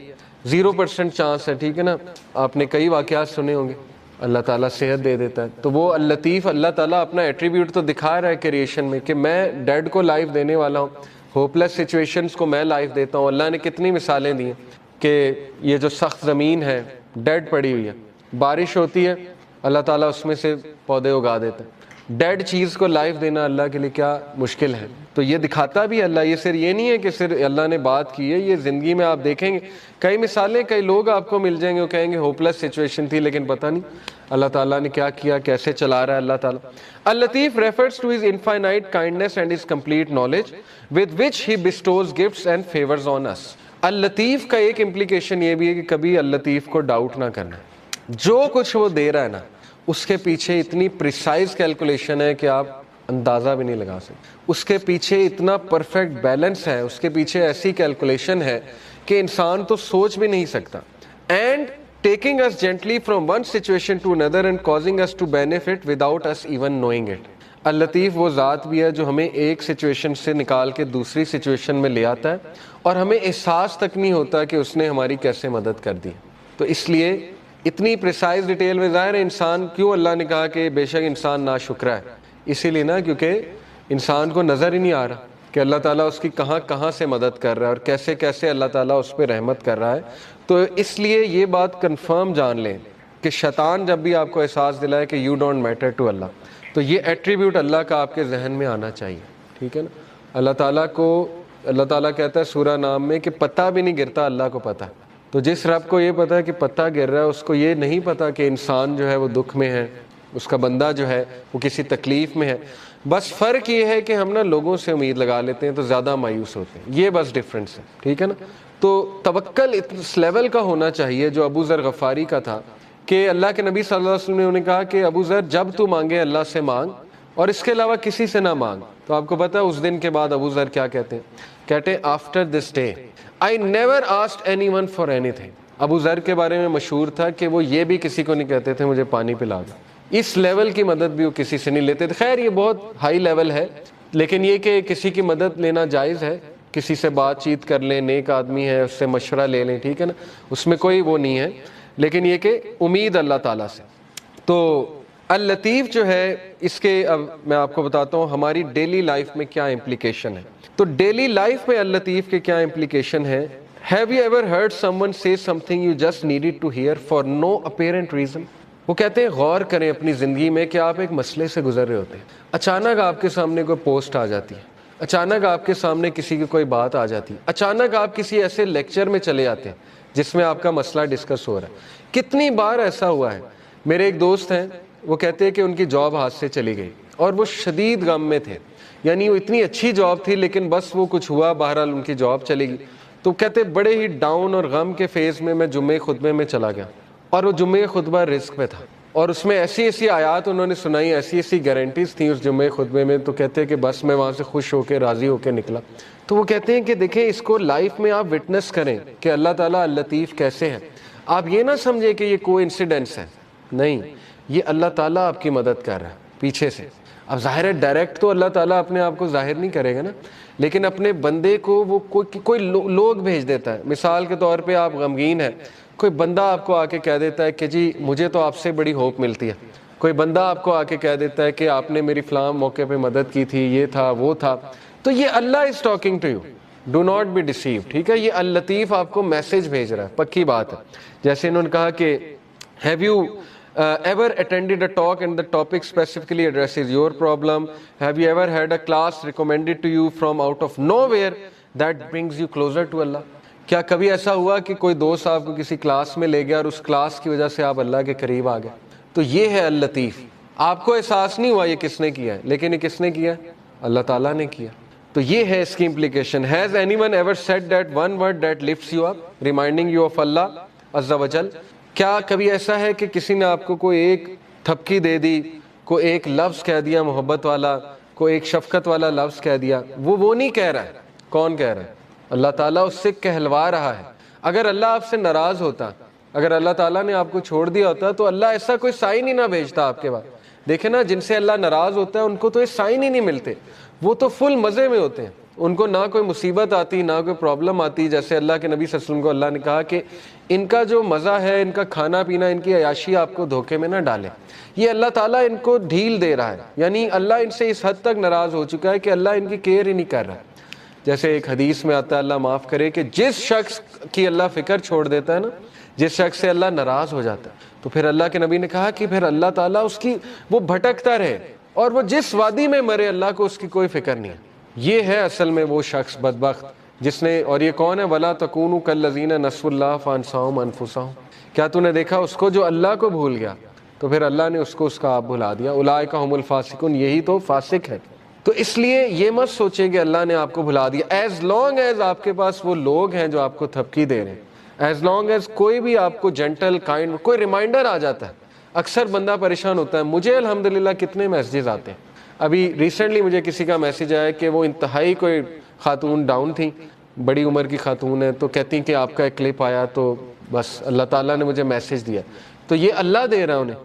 0% چانس ہے، ٹھیک ہے نا. آپ نے کئی واقعات سنے ہوں گے، اللہ تعالیٰ صحت دے دیتا ہے. تو وہ اللطیف، اللہ تعالیٰ اپنا ایٹریبیوٹ تو دکھا رہا ہے کریشن میں کہ میں ڈیڈ کو لائف دینے والا ہوں، ہوپلیس سچویشنز کو میں لائف دیتا ہوں. اللہ نے کتنی مثالیں دی ہیں کہ یہ جو سخت زمین ہے ڈیڈ پڑی ہوئی ہے، بارش ہوتی ہے اللہ تعالیٰ اس میں سے پودے اگا دیتا ہے. ڈیڈ چیز کو لائف دینا اللہ کے لیے کیا مشکل ہے. تو یہ دکھاتا بھی اللہ، یہ صرف یہ نہیں ہے کہ صرف اللہ نے بات کی ہے، یہ زندگی میں آپ دیکھیں گے کئی مثالیں، کئی لوگ آپ کو مل جائیں گے وہ کہیں گے ہوپلیس سچویشن تھی لیکن پتہ نہیں اللہ تعالیٰ نے کیا کیا، کیسے چلا رہا ہے اللہ تعالیٰ. اللطیف refers to his infinite kindness and his complete knowledge with which he bestows gifts and favors on us. اللطیف کا ایک امپلیکیشن یہ بھی ہے کہ کبھی اللطیف کو ڈاؤٹ نہ کرنا. جو کچھ وہ دے رہا ہے نا اس کے پیچھے اتنی پریسائز کیلکولیشن ہے کہ آپ اندازہ بھی نہیں لگا سکتے. اس کے پیچھے اتنا پرفیکٹ بیلنس ہے، اس کے پیچھے ایسی کیلکولیشن ہے کہ انسان تو سوچ بھی نہیں سکتا. And taking us gently from one situation to another and causing us to benefit without us even knowing it. اللطیف وہ ذات بھی ہے جو ہمیں ایک سچویشن سے نکال کے دوسری سچویشن میں لے آتا ہے اور ہمیں احساس تک نہیں ہوتا کہ اس نے ہماری کیسے مدد کر دی. تو اس لیے اتنی پریسائز ڈیٹیل میں ظاہر ہے انسان کیوں اللہ نے کہا کہ بے شک انسان ناشکرا ہے، اسی لیے نا کیونکہ انسان کو نظر ہی نہیں آ رہا کہ اللہ تعالیٰ اس کی کہاں کہاں سے مدد کر رہا ہے اور کیسے کیسے اللہ تعالیٰ اس پہ رحمت کر رہا ہے. تو اس لیے یہ بات کنفرم جان لیں کہ شیطان جب بھی آپ کو احساس دلائے کہ یو ڈونٹ میٹر ٹو اللہ، تو یہ ایٹریبیوٹ اللہ کا آپ کے ذہن میں آنا چاہیے. ٹھیک ہے نا. اللہ تعالیٰ کو، اللہ تعالیٰ کہتا ہے سورہ نام میں کہ پتہ بھی نہیں گرتا اللہ کو پتہ. تو جس رب کو یہ پتہ ہے کہ پتہ گر رہا ہے، اس کو یہ نہیں پتہ کہ انسان جو ہے وہ دکھ میں ہے، اس کا بندہ جو ہے وہ کسی تکلیف میں ہے. بس فرق یہ ہے کہ ہم نا لوگوں سے امید لگا لیتے ہیں تو زیادہ مایوس ہوتے ہیں، یہ بس ڈفرینس ہے. ٹھیک ہے نا. تو توکل اس لیول کا ہونا چاہیے جو ابو ذر غفاری کا تھا کہ اللہ کے نبی صلی اللہ علیہ وسلم نے انہیں کہا کہ ابو ذر جب تو مانگے اللہ سے مانگ اور اس کے علاوہ کسی سے نہ مانگ. تو آپ کو پتہ ہے اس دن کے بعد ابو ذر کیا کہتے ہیں؟ کہتے ہیں after this day I never asked anyone for anything. ابو ذر کے بارے میں مشہور تھا کہ وہ یہ بھی کسی کو نہیں کہتے تھے مجھے پانی پلا دو. اس لیول کی مدد بھی وہ کسی سے نہیں لیتے تھے. خیر یہ بہت ہائی لیول ہے, لیکن یہ کہ کسی کی مدد لینا جائز ہے, کسی سے بات چیت کر لیں, نیک آدمی ہے اس سے مشورہ لے لیں, ٹھیک ہے نا, اس میں کوئی وہ نہیں ہے, لیکن یہ کہ امید اللہ تعالیٰ سے. تو اللطیف جو ہے اس کے اب میں آپ کو بتاتا ہوں ہماری ڈیلی لائف میں کیا امپلیکیشن ہے. تو ڈیلی لائف میں اللطیف کے کیا امپلیکیشن ہے. Have you ever heard someone say something you just needed to hear for no apparent reason؟ وہ کہتے ہیں غور کریں اپنی زندگی میں کہ آپ ایک مسئلے سے گزر رہے ہوتے ہیں, اچانک آپ کے سامنے کوئی پوسٹ آ جاتی ہے, اچانک آپ کے سامنے کسی کی کوئی بات آ جاتی ہے, اچانک آپ کسی ایسے لیکچر میں چلے جاتے ہیں جس میں آپ کا مسئلہ ڈسکس ہو رہا ہے. کتنی بار ایسا ہوا ہے. میرے ایک دوست ہیں, وہ کہتے ہیں کہ ان کی جاب ہاتھ سے چلی گئی اور وہ شدید غم میں تھے, یعنی وہ اتنی اچھی جاب تھی لیکن بس وہ کچھ ہوا, بہرحال ان کی جاب چلی گئی. تو کہتے بڑے ہی ڈاؤن اور غم کے فیز میں جمعے خطبے میں چلا گیا, اور وہ جمعے خطبہ رزق پہ تھا, اور اس میں ایسی ایسی آیات انہوں نے سنائی, ایسی ایسی گارنٹیز تھیں اس جمعے خطبے میں. تو کہتے ہیں کہ بس میں وہاں سے خوش ہو کے راضی ہو کے نکلا. تو وہ کہتے ہیں کہ دیکھیں اس کو لائف میں آپ وٹنس کریں کہ اللہ تعالیٰ اللطیف کیسے ہے. آپ یہ نہ سمجھیں کہ یہ کوئی انسیڈنس ہے, نہیں, یہ اللہ تعالیٰ آپ کی مدد کر رہا ہے پیچھے سے. اب ظاہر ہے ڈائریکٹ تو اللہ تعالیٰ اپنے آپ کو ظاہر نہیں کرے گا نا, لیکن اپنے بندے کو وہ کوئی لوگ بھیج دیتا ہے. مثال کے طور پہ آپ غمگین ہیں, کوئی بندہ آپ کو آ کے کہہ دیتا ہے کہ جی مجھے تو آپ سے بڑی ہوپ ملتی ہے. کوئی بندہ آپ کو آ کے کہہ دیتا ہے کہ آپ نے میری فلاں موقع پہ مدد کی تھی, یہ تھا وہ تھا. تو یہ Allah is talking to you, do not be deceived, ٹھیک ہے. یہ اللطیف آپ کو میسج بھیج رہا ہے, پکی بات ہے. جیسے انہوں نے کہا کہ have you ever attended a talk and the topic specifically addresses your problem? Have you ever had a class recommended to you from out of nowhere that brings you closer to Allah? کیا کبھی ایسا ہوا کہ کوئی دوست آپ کو کسی کلاس میں لے گیا اور اس کلاس کی وجہ سے آپ اللہ کے قریب آ گئے؟ تو یہ ہے اللطیف. آپ کو احساس نہیں ہوا یہ کس نے کیا ہے, لیکن یہ کس نے کیا ہے؟ اللہ تعالیٰ نے کیا. تو یہ ہے اس کی implication. Has anyone ever said that one word that lifts you up, reminding you of Allah Azza wa Jal? کیا کبھی ایسا ہے کہ کسی نے آپ کو کوئی ایک تھپکی دے دی, کوئی ایک لفظ کہہ دیا محبت والا, کوئی ایک شفقت والا لفظ کہہ دیا؟ وہ نہیں کہہ رہا ہے. کون کہہ رہا ہے؟ اللہ تعالیٰ اس سے کہلوا رہا ہے. اگر اللہ آپ سے ناراض ہوتا, اگر اللہ تعالیٰ نے آپ کو چھوڑ دیا ہوتا تو اللہ ایسا کوئی سائن ہی نہ بھیجتا آپ کے بعد. دیکھیں نا, جن سے اللہ ناراض ہوتا ہے ان کو تو یہ سائن ہی نہیں ملتے, وہ تو فل مزے میں ہوتے ہیں, ان کو نہ کوئی مصیبت آتی نہ کوئی پرابلم آتی. جیسے اللہ کے نبی صلی اللہ علیہ وسلم کو اللہ نے کہا کہ ان کا جو مزہ ہے, ان کا کھانا پینا, ان کی عیاشی آپ کو دھوکے میں نہ ڈالے. یہ اللہ تعالیٰ ان کو ڈھیل دے رہا ہے, یعنی اللہ ان سے اس حد تک ناراض ہو چکا ہے کہ اللہ ان کی کیئر ہی نہیں کر رہا. جیسے ایک حدیث میں آتا ہے, اللہ معاف کرے, کہ جس شخص کی اللہ فکر چھوڑ دیتا ہے نا, جس شخص سے اللہ ناراض ہو جاتا ہے, تو پھر اللہ کے نبی نے کہا کہ پھر اللہ تعالیٰ اس کی وہ بھٹکتا رہے, اور وہ جس وادی میں مرے اللہ کو اس کی کوئی فکر نہیں ہے. یہ ہے اصل میں وہ شخص بدبخت جس نے, اور یہ کون ہے؟ وَلَا تَكُونُوا كَالَّذِينَ نَسُوا اللَّهَ فَأَنسَاهُمْ أَنفُسَهُمْ. کیا تو نے دیکھا اس کو جو اللہ کو بھول گیا تو پھر اللہ نے اس کو اس کا آپ بھلا دیا. اولئک هم الفاسقون, یہی تو فاسق ہے. تو اس لیے یہ مت سوچیں کہ اللہ نے آپ کو بھلا دیا. ایز لانگ ایز آپ کے پاس وہ لوگ ہیں جو آپ کو تھپکی دے رہے ہیں, ایز لانگ ایز کوئی بھی آپ کو جنٹل کائنڈ کوئی ریمائنڈر آ جاتا ہے. اکثر بندہ پریشان ہوتا ہے. مجھے الحمدللہ کتنے میسیجز آتے ہیں. ابھی ریسنٹلی مجھے کسی کا میسیج آیا کہ وہ انتہائی کوئی خاتون ڈاؤن تھیں, بڑی عمر کی خاتون ہے, تو کہتی ہیں کہ آپ کا ایک کلپ آیا تو بس اللہ تعالیٰ نے مجھے میسیج دیا. تو یہ اللہ دے رہا ہے انہیں,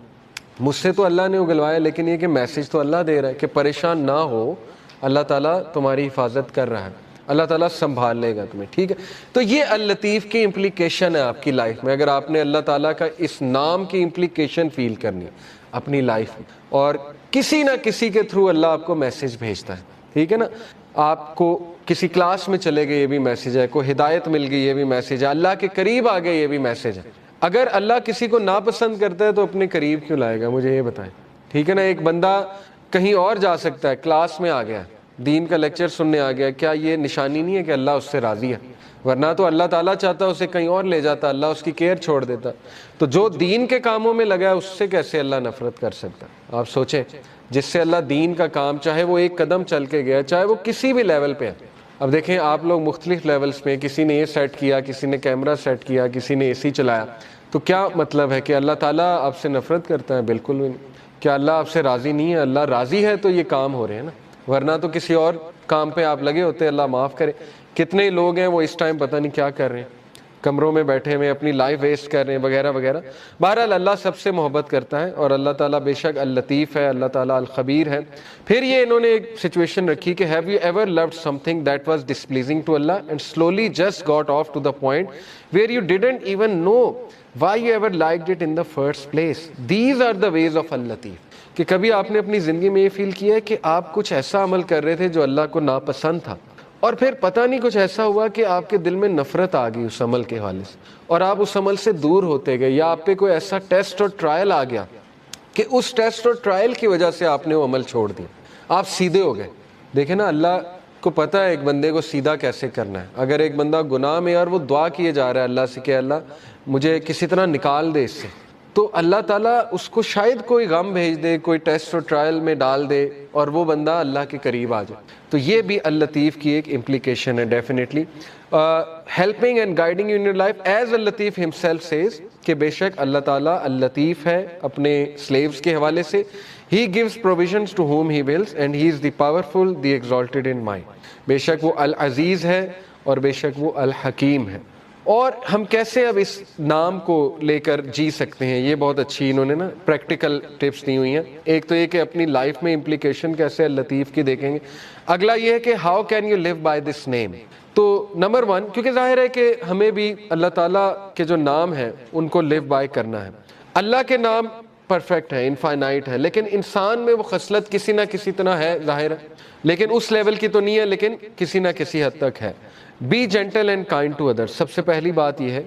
مجھ سے تو اللہ نے اگلوایا, لیکن یہ کہ میسیج تو اللہ دے رہا ہے کہ پریشان نہ ہو, اللہ تعالیٰ تمہاری حفاظت کر رہا ہے, اللہ تعالیٰ سنبھال لے گا تمہیں, ٹھیک ہے. تو یہ اللطیف کی امپلیکیشن ہے آپ کی لائف میں. اگر آپ نے اللہ تعالیٰ کا اس نام کی امپلیکیشن فیل کرنی ہے اپنی لائف میں, اور کسی نہ کسی کے تھرو اللہ آپ کو میسیج بھیجتا ہے, ٹھیک ہے نا. آپ کو کسی کلاس میں چلے گئے, یہ بھی میسیج ہے. کوئی ہدایت مل گئی, یہ بھی میسیج ہے. اللہ کے قریب آ گئے, یہ بھی میسیج ہے. اگر اللہ کسی کو ناپسند کرتا ہے تو اپنے قریب کیوں لائے گا, مجھے یہ بتائیں, ٹھیک ہے نا. ایک بندہ کہیں اور جا سکتا ہے, کلاس میں آ گیا, دین کا لیکچر سننے آ گیا, کیا یہ نشانی نہیں ہے کہ اللہ اس سے راضی ہے؟ ورنہ تو اللہ تعالیٰ چاہتا اسے کہیں اور لے جاتا, اللہ اس کی کیئر چھوڑ دیتا. تو جو دین کے کاموں میں لگا ہے اس سے کیسے اللہ نفرت کر سکتا؟ آپ سوچیں, جس سے اللہ دین کا کام, چاہے وہ ایک قدم چل کے گیا, چاہے وہ کسی بھی لیول پہ ہے. اب دیکھیں آپ لوگ مختلف لیولز میں, کسی نے یہ سیٹ کیا, کسی نے کیمرہ سیٹ کیا, کسی نے اے سی چلایا, تو کیا مطلب ہے کہ اللہ تعالیٰ آپ سے نفرت کرتا ہے؟ بالکل بھی نہیں. کیا اللہ آپ سے راضی نہیں ہے؟ اللہ راضی ہے تو یہ کام ہو رہے ہیں نا, ورنہ تو کسی اور کام پہ آپ لگے ہوتے. اللہ معاف کرے, کتنے لوگ ہیں وہ اس ٹائم پتہ نہیں کیا کر رہے ہیں. کمروں میں بیٹھے ہوئے اپنی لائف ویسٹ کر رہے ہیں وغیرہ وغیرہ. بہرحال اللہ سب سے محبت کرتا ہے اور اللہ تعالیٰ بے شک اللطیف ہے, اللہ تعالیٰ الخبیر ہے. پھر یہ انہوں نے ایک سچویشن رکھی کہ have you ever loved something that was displeasing to Allah and slowly just got off to the point where you didn't even know why you ever liked it in the first place. These are the ways of Al-Latif. کہ کبھی آپ نے اپنی زندگی میں یہ فیل کیا ہے کہ آپ کچھ ایسا عمل کر رہے تھے جو اللہ کو ناپسند تھا, اور پھر پتہ نہیں کچھ ایسا ہوا کہ آپ کے دل میں نفرت آ گئی اس عمل کے حوالے سے, اور آپ اس عمل سے دور ہوتے گئے, یا آپ پہ کوئی ایسا ٹیسٹ اور ٹرائل آ گیا کہ اس ٹیسٹ اور ٹرائل کی وجہ سے آپ نے وہ عمل چھوڑ دیا, آپ سیدھے ہو گئے. دیکھیں نا, اللہ کو پتہ ہے ایک بندے کو سیدھا کیسے کرنا ہے. اگر ایک بندہ گناہ میں اور وہ دعا کیے جا رہا ہے اللہ سے کہ اللہ مجھے کسی طرح نکال دے اس سے, تو اللہ تعالیٰ اس کو شاید کوئی غم بھیج دے, کوئی ٹیسٹ اور ٹرائل میں ڈال دے, اور وہ بندہ اللہ کے قریب آ جائے. تو یہ بھی اللطیف کی ایک امپلیکیشن ہے definitely. Helping and guiding you in your life as اللطیف ہمسیلف سیز, کہ بے شک اللہ تعالیٰ اللطیف ہے اپنے سلیوز کے حوالے سے. He gives provisions to whom he wills and he is the powerful, the exalted in might. بے شک وہ العزیز ہے اور بے شک وہ الحکیم ہے. اور ہم کیسے اب اس نام کو لے کر جی سکتے ہیں, یہ بہت اچھی انہوں نے نا پریکٹیکل ٹپس دی ہوئی ہیں. ایک تو یہ کہ اپنی لائف میں امپلیکیشن کیسے اللطیف کی دیکھیں گے. اگلا یہ ہے کہ how can you live by this name. تو نمبر 1, کیونکہ ظاہر ہے کہ ہمیں بھی اللہ تعالیٰ کے جو نام ہیں ان کو لیو بائی کرنا ہے. اللہ کے نام پرفیکٹ ہے, انفائنائٹ ہے, لیکن انسان میں وہ خصلت کسی نہ کسی طرح ہے, ظاہر ہے, لیکن اس لیول کی تو نہیں ہے, لیکن کسی نہ کسی حد تک ہے. Be gentle and kind to others. سب سے پہلی بات یہ ہے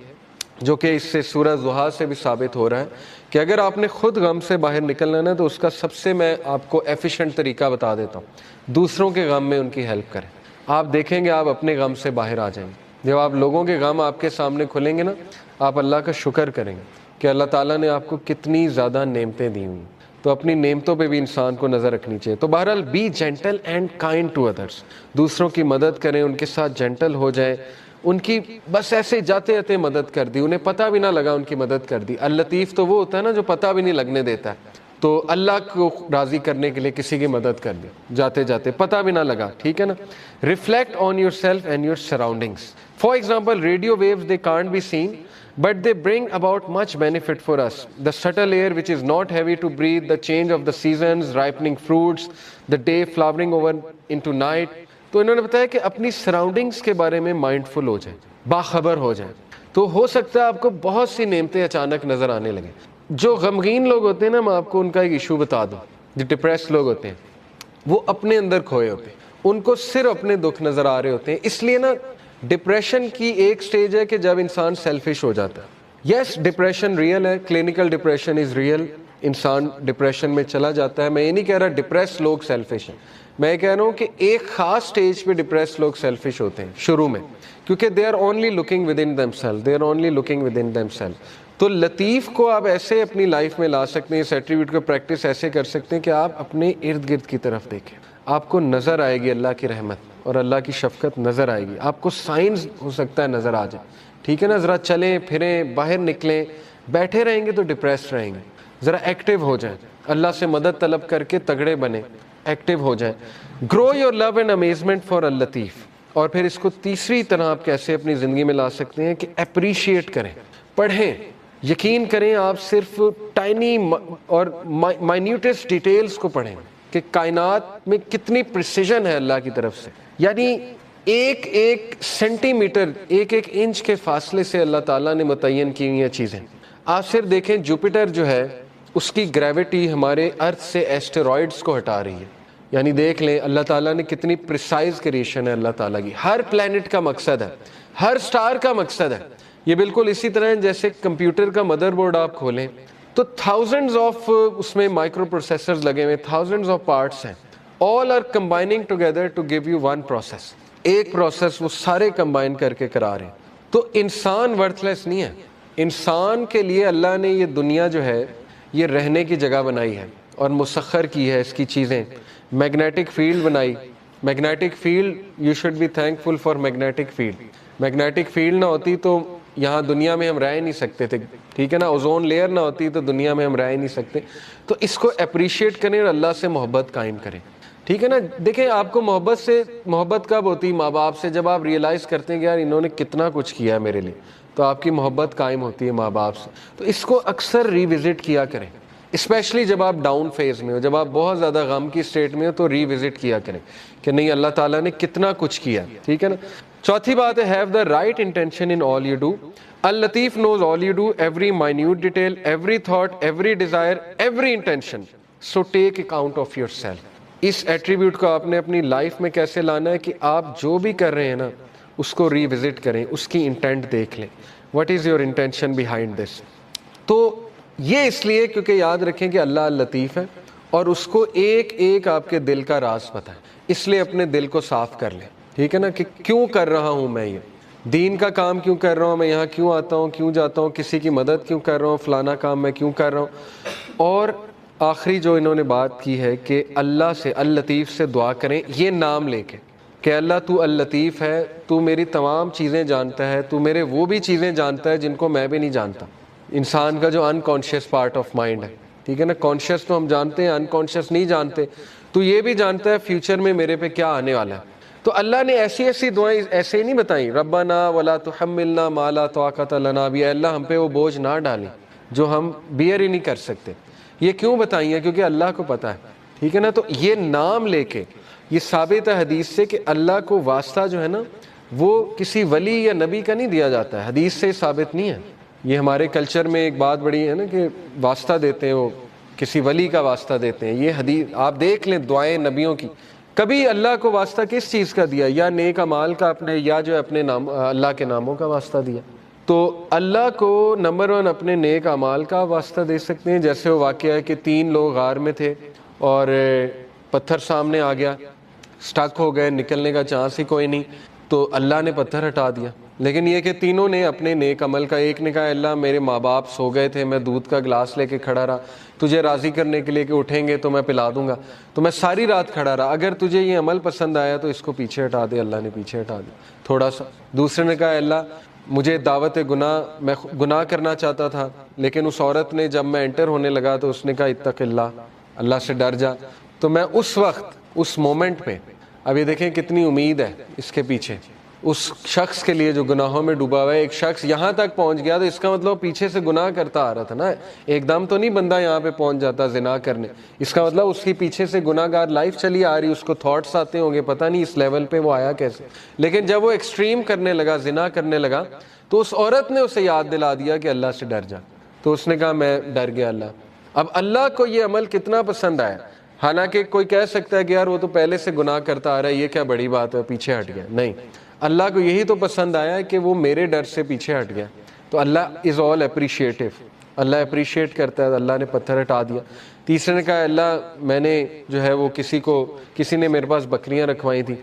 جو کہ اس سے سورہ ضحیٰ سے بھی ثابت ہو رہا ہے کہ اگر آپ نے خود غم سے باہر نکلنا ہے تو اس کا سب سے میں آپ کو ایفیشینٹ طریقہ بتا دیتا ہوں, دوسروں کے غم میں ان کی ہیلپ کریں. آپ دیکھیں گے آپ اپنے غم سے باہر آ جائیں گے. جب آپ لوگوں کے غم آپ کے سامنے کھلیں گے نا, آپ اللہ کا شکر کریں گے کہ اللہ تعالیٰ نے آپ کو کتنی زیادہ نعمتیں دی ہوئی. تو اپنی نعمتوں پہ بھی انسان کو نظر رکھنی چاہیے. تو بہرحال be gentle and kind to others, دوسروں کی مدد کریں, ان کے ساتھ جینٹل ہو جائیں, ان کی بس ایسے جاتے جاتے مدد کر دی, انہیں پتہ بھی نہ لگا ان کی مدد کر دی. اللطیف تو وہ ہوتا ہے نا جو پتہ بھی نہیں لگنے دیتا ہے. تو اللہ کو راضی کرنے کے لیے کسی کی مدد کر دی جاتے جاتے, پتہ بھی نہ لگا, ٹھیک ہے نا. Reflect on yourself and your surroundings. For example radio waves they can't be seen but they bring about much benefit for us. The subtle air which is not heavy to breathe, the change of the seasons, ripening fruits, the day flowering over into night. تو انہوں نے بتایا کہ اپنی surroundings کے بارے میں mindful ہو جائیں, باخبر ہو جائیں, تو ہو سکتا ہے آپ کو بہت سی نعمتیں اچانک نظر آنے لگیں. جو غمگین لوگ ہوتے ہیں نا, میں آپ کو ان کا ایک ایشو بتا دوں. جو ڈپریس لوگ ہوتے ہیں وہ اپنے اندر کھوئے ہوتے ہیں, ان کو صرف اپنے دکھ نظر آ رہے ہوتے ہیں. اس لیے نا ڈپریشن کی ایک سٹیج ہے کہ جب انسان سیلفش ہو جاتا ہے. یس, ڈپریشن ریئل ہے, کلینکل ڈپریشن از ریئل, انسان ڈپریشن میں چلا جاتا ہے. میں یہ نہیں کہہ رہا ڈپریس لوگ سیلفش ہیں, میں یہ کہہ رہا ہوں کہ ایک خاص سٹیج پہ ڈپریس لوگ سیلفش ہوتے ہیں شروع میں, کیونکہ they are only looking within themselves, they are only looking within themselves. تو لطیف کو آپ ایسے اپنی لائف میں لا سکتے ہیں, اس ایٹریبیوٹ کو پریکٹس ایسے کر سکتے ہیں کہ آپ اپنے ارد گرد کی طرف دیکھیں, آپ کو نظر آئے گی اللہ کی رحمت اور اللہ کی شفقت نظر آئے گی. آپ کو سائنس ہو سکتا ہے نظر آ جائے, ٹھیک ہے نا. ذرا چلیں پھریں, باہر نکلیں. بیٹھے رہیں گے تو ڈپریس رہیں گے. ذرا ایکٹیو ہو جائیں, اللہ سے مدد طلب کر کے تگڑے بنیں, ایکٹیو ہو جائیں. Grow your love and amazement for Al-Latif. اور پھر اس کو تیسری طرح آپ کیسے اپنی زندگی میں لا سکتے ہیں کہ اپریشیٹ کریں, پڑھیں. یقین کریں آپ صرف ٹائنی اور مائنیوٹسٹ ڈیٹیلز کو پڑھیں کہ کائنات میں کتنی پریسیجن ہے اللہ کی طرف سے. یعنی ایک ایک سینٹی میٹر, ایک ایک انچ کے فاصلے سے اللہ تعالیٰ نے متعین کی ہوئی ہیں چیزیں. آپ صرف دیکھیں جوپیٹر جو ہے اس کی گریوٹی ہمارے ارتھ سے ایسٹرائڈز کو ہٹا رہی ہے. یعنی دیکھ لیں اللہ تعالیٰ نے کتنی پریسائز کریشن ہے اللہ تعالیٰ کی. ہر پلینٹ کا مقصد ہے, ہر سٹار کا مقصد ہے. یہ بالکل اسی طرح ہے جیسے کمپیوٹر کا مدر بورڈ آپ کھولیں تو تھاؤزنڈز آف اس میں مائکرو پروسیسرز لگے ہوئے, تھاؤزنڈز آف پارٹس ہیں, all are combining together to give you one process. ایک پروسیس وہ سارے کمبائن کر کے کرا رہے ہیں. تو انسان ورتھ لیس نہیں ہے. انسان کے لیے اللہ نے یہ دنیا جو ہے یہ رہنے کی جگہ بنائی ہے اور مسخر کی ہے اس کی چیزیں. میگنیٹک فیلڈ بنائی, magnetic field, you should be thankful for magnetic field. Magnetic field نہ ہوتی تو یہاں دنیا میں ہم رہ نہیں سکتے تھے, ٹھیک ہے نا. اوزون لیئر نہ ہوتی تو دنیا میں ہم رہ نہیں سکتے. تو اس کو اپریشیٹ کریں اور اللہ سے محبت قائم کریں, ٹھیک ہے نا. دیکھیں آپ کو محبت کب ہوتی ماں باپ سے؟ جب آپ ریئلائز کرتے ہیں کہ یار انہوں نے کتنا کچھ کیا ہے میرے لیے, تو آپ کی محبت قائم ہوتی ہے ماں باپ سے. تو اس کو اکثر ریوزٹ کیا کریں, اسپیشلی جب آپ ڈاؤن فیز میں ہو, جب آپ بہت زیادہ غم کی اسٹیٹ میں ہو, تو ریوزٹ کیا کریں کہ نہیں اللہ تعالیٰ نے کتنا کچھ کیا. ٹھیک ہے نا. چوتھی بات ہے have the right intention in all you do. اللطیف knows all you do, every minute detail, every thought, every desire, every intention. So take account of yourself. اس ایٹریبیوٹ کو آپ نے اپنی لائف میں کیسے لانا ہے کہ آپ جو بھی کر رہے ہیں نا اس کو ریوزٹ کریں, اس کی انٹینٹ دیکھ لیں. What is your intention behind this? تو یہ اس لیے کیونکہ یاد رکھیں کہ اللہ لطیف ہے اور اس کو ایک ایک آپ کے دل کا راز پتہ ہے, اس لیے اپنے دل کو صاف کر لیں. ٹھیک ہے نا, کہ کیوں کر رہا ہوں میں یہ دین کا کام, کیوں کر رہا ہوں میں یہاں, کیوں آتا ہوں, کیوں جاتا ہوں, کسی کی مدد کیوں کر رہا ہوں, فلانا کام میں کیوں کر رہا ہوں. اور آخری جو انہوں نے بات کی ہے کہ اللہ سے, اللطیف سے دعا کریں یہ نام لے کے کہ اللہ تو اللطیف ہے, تو میری تمام چیزیں جانتا ہے, تو میرے وہ بھی چیزیں جانتا ہے جن کو میں بھی نہیں جانتا. انسان کا جو انکانشیس پارٹ آف مائنڈ ہے, ٹھیک ہے نا, کانشیس تو ہم جانتے ہیں, انکانشیس نہیں جانتے, تو یہ بھی جانتا ہے فیوچر میں میرے پہ کیا آنے والا ہے. تو اللہ نے ایسی ایسی دعائیں ایسے ہی نہیں بتائیں, ربنا ولا تحملنا ما لا طاقت لنا بھی, اللہ ہم پہ وہ بوجھ نہ ڈالیں جو ہم بیئر ہی نہیں کر سکتے. یہ کیوں بتائیں ہیں؟ کیونکہ اللہ کو پتہ ہے. ٹھیک ہے نا. تو یہ نام لے کے, یہ ثابت ہے حدیث سے کہ اللہ کو واسطہ جو ہے نا وہ کسی ولی یا نبی کا نہیں دیا جاتا ہے, حدیث سے ثابت نہیں ہے. یہ ہمارے کلچر میں ایک بات بڑی ہے نا کہ واسطہ دیتے ہیں, وہ کسی ولی کا واسطہ دیتے ہیں. یہ حدیث آپ دیکھ لیں دعائیں نبیوں کی, کبھی اللہ کو واسطہ کس چیز کا دیا؟ یا نیک اعمال کا اپنے, یا جو اپنے نام اللہ کے ناموں کا واسطہ دیا. تو اللہ کو نمبر 1 اپنے نیک اعمال کا واسطہ دے سکتے ہیں. جیسے وہ واقعہ ہے کہ 3 لوگ غار میں تھے اور پتھر سامنے آ گیا, سٹک ہو گئے, نکلنے کا چانس ہی کوئی نہیں, تو اللہ نے پتھر ہٹا دیا. لیکن یہ کہ تینوں نے اپنے نیک عمل کا, ایک نے کہا اللہ میرے ماں باپ سو گئے تھے, میں دودھ کا گلاس لے کے کھڑا رہا تجھے راضی کرنے کے لیے کہ اٹھیں گے تو میں پلا دوں گا, تو میں ساری رات کھڑا رہا, اگر تجھے یہ عمل پسند آیا تو اس کو پیچھے ہٹا دے. اللہ نے پیچھے ہٹا دیا تھوڑا سا. دوسرے نے کہا اللہ مجھے دعوت گناہ, میں گناہ کرنا چاہتا تھا, لیکن اس عورت نے جب میں انٹر ہونے لگا تو اس نے کہا اتق اللہ, اللہ سے ڈر جا. تو میں اس وقت, اس مومنٹ پہ, اب یہ دیکھیں کتنی امید ہے اس کے پیچھے, اس شخص کے لیے جو گناہوں میں ڈوبا ہوا ہے. ایک شخص یہاں تک پہنچ گیا تو اس کا مطلب پیچھے سے گناہ کرتا آ رہا تھا نا, ایک دم تو نہیں بندہ یہاں پہ پہنچ جاتا زنا کرنے. اس کا مطلب اس کی پیچھے سے گناہ گار لائف چلی آ رہی, اس کو تھاٹس آتے ہوں گے, پتہ نہیں اس لیول پہ وہ آیا کیسے. لیکن جب وہ ایکسٹریم کرنے لگا, زنا کرنے لگا, تو اس عورت نے اسے یاد دلا دیا کہ اللہ سے ڈر جا. تو اس نے کہا میں ڈر گیا اللہ. اب اللہ کو یہ عمل کتنا پسند آیا. حالانکہ کوئی کہہ سکتا ہے کہ یار وہ تو پہلے سے گناہ کرتا آ رہا ہے, یہ کیا بڑی بات ہے, پیچھے ہٹ گیا. نہیں, اللہ کو یہی تو پسند آیا ہے کہ وہ میرے ڈر سے پیچھے ہٹ گیا. تو اللہ از آل اپریشیٹو, اللہ اپریشیٹ کرتا ہے. اللہ نے پتھر ہٹا دیا. تیسرے نے کہا اللہ میں نے جو ہے وہ کسی نے میرے پاس بکریاں رکھوائی تھیں,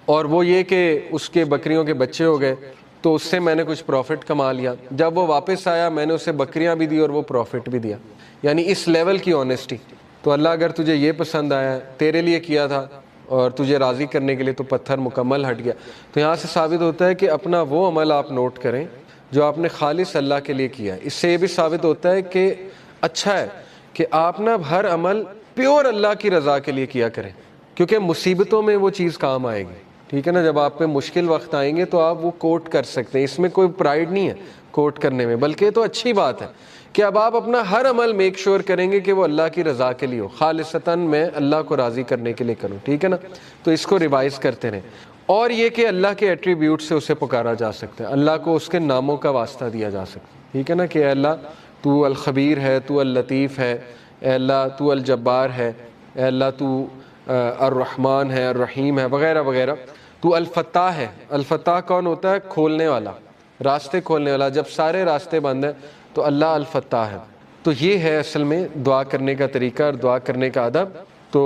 اور وہ یہ کہ اس کے بکریوں کے بچے ہو گئے, تو اس سے میں نے کچھ پروفٹ کما لیا. جب وہ واپس آیا میں نے اسے بکریاں بھی دی اور وہ پروفٹ بھی دیا. یعنی اس لیول کی آنیسٹی. تو اللہ اگر تجھے یہ پسند آیا, تیرے لیے کیا تھا اور تجھے راضی کرنے کے لیے, تو پتھر مکمل ہٹ گیا. تو یہاں سے ثابت ہوتا ہے کہ اپنا وہ عمل آپ نوٹ کریں جو آپ نے خالص اللہ کے لیے کیا. اس سے یہ بھی ثابت ہوتا ہے کہ اچھا ہے کہ آپ نا ہر عمل پیور اللہ کی رضا کے لیے کیا کریں, کیونکہ مصیبتوں میں وہ چیز کام آئے گی. ٹھیک ہے نا, جب آپ پہ مشکل وقت آئیں گے تو آپ وہ کوٹ کر سکتے ہیں. اس میں کوئی پرائیڈ نہیں ہے کوٹ کرنے میں, بلکہ تو اچھی بات ہے کہ اب آپ اپنا ہر عمل میک شور کریں گے کہ وہ اللہ کی رضا کے لیے ہو, خالصتاً میں اللہ کو راضی کرنے کے لیے کروں. ٹھیک ہے نا. تو اس کو ریوائز کرتے رہیں. اور یہ کہ اللہ کے ایٹریبیوٹ سے اسے پکارا جا سکتا ہے, اللہ کو اس کے ناموں کا واسطہ دیا جا سکتا ہے. ٹھیک ہے نا, کہ اے اللہ تو الخبیر ہے, تو اللطیف ہے, اے اللہ تو الجبار ہے, اے اللہ تو الرحمن ہے, الرحیم ہے, وغیرہ وغیرہ. تو الفتاح ہے. الفتاح کون ہوتا ہے؟ کھولنے والا, راستے کھولنے والا. جب سارے راستے بند ہیں تو اللہ الفتاح ہے. تو یہ ہے اصل میں دعا کرنے کا طریقہ اور دعا کرنے کا ادب. تو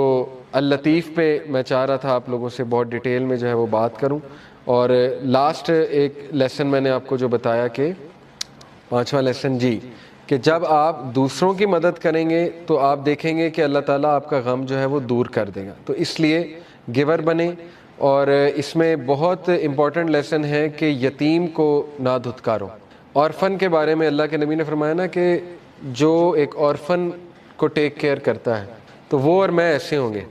اللطیف پہ میں چاہ رہا تھا آپ لوگوں سے بہت ڈیٹیل میں جو ہے وہ بات کروں. اور لاسٹ ایک لیسن میں نے آپ کو جو بتایا کہ 5واں لیسن جی, کہ جب آپ دوسروں کی مدد کریں گے تو آپ دیکھیں گے کہ اللہ تعالیٰ آپ کا غم جو ہے وہ دور کر دے گا. تو اس لیے گیور بنیں. اور اس میں بہت امپورٹنٹ لیسن ہے کہ یتیم کو نہ دھتکارو. اورفن کے بارے میں اللہ کے نبی نے فرمایا نا کہ جو ایک اورفن کو ٹیک کیئر کرتا ہے تو وہ اور میں ایسے ہوں گے.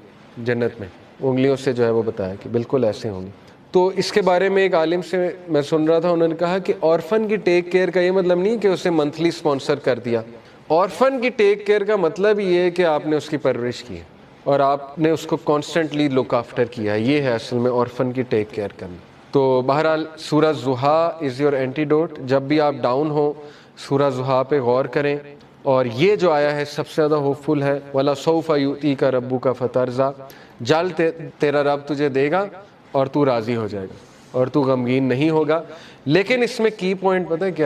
جنت میں، انگلیوں سے جو ہے وہ بتایا کہ بالکل ایسے ہوں گے. تو اس کے بارے میں ایک عالم سے میں سن رہا تھا، انہوں نے کہا کہ آرفن کی ٹیک کیئر کا یہ مطلب نہیں کہ اسے منتھلی اسپانسر کر دیا. آرفن کی ٹیک کیئر کا مطلب یہ ہے کہ آپ نے اس کی پرورش کی ہے اور آپ نے اس کو کانسٹنٹلی لک آفٹر کیا ہے. یہ ہے اصل میں آرفن کی ٹیک کیئر کرنا. تو بہرحال سورہ ضحیٰ از یور اینٹیڈوٹ. جب بھی آپ ڈاؤن ہو سورہ ضحیٰ پہ غور کریں. اور یہ جو آیا ہے سب سے زیادہ ہوپ فل ہے، وَلَسَوْفَ يُؤْتِيكَ رَبُّكَ فَتَرْضَىٰ. جلد تیرا رب تجھے دے گا اور تو راضی ہو جائے گا اور تو غمگین نہیں ہوگا. لیکن اس میں کی پوائنٹ پتہ ہے کیا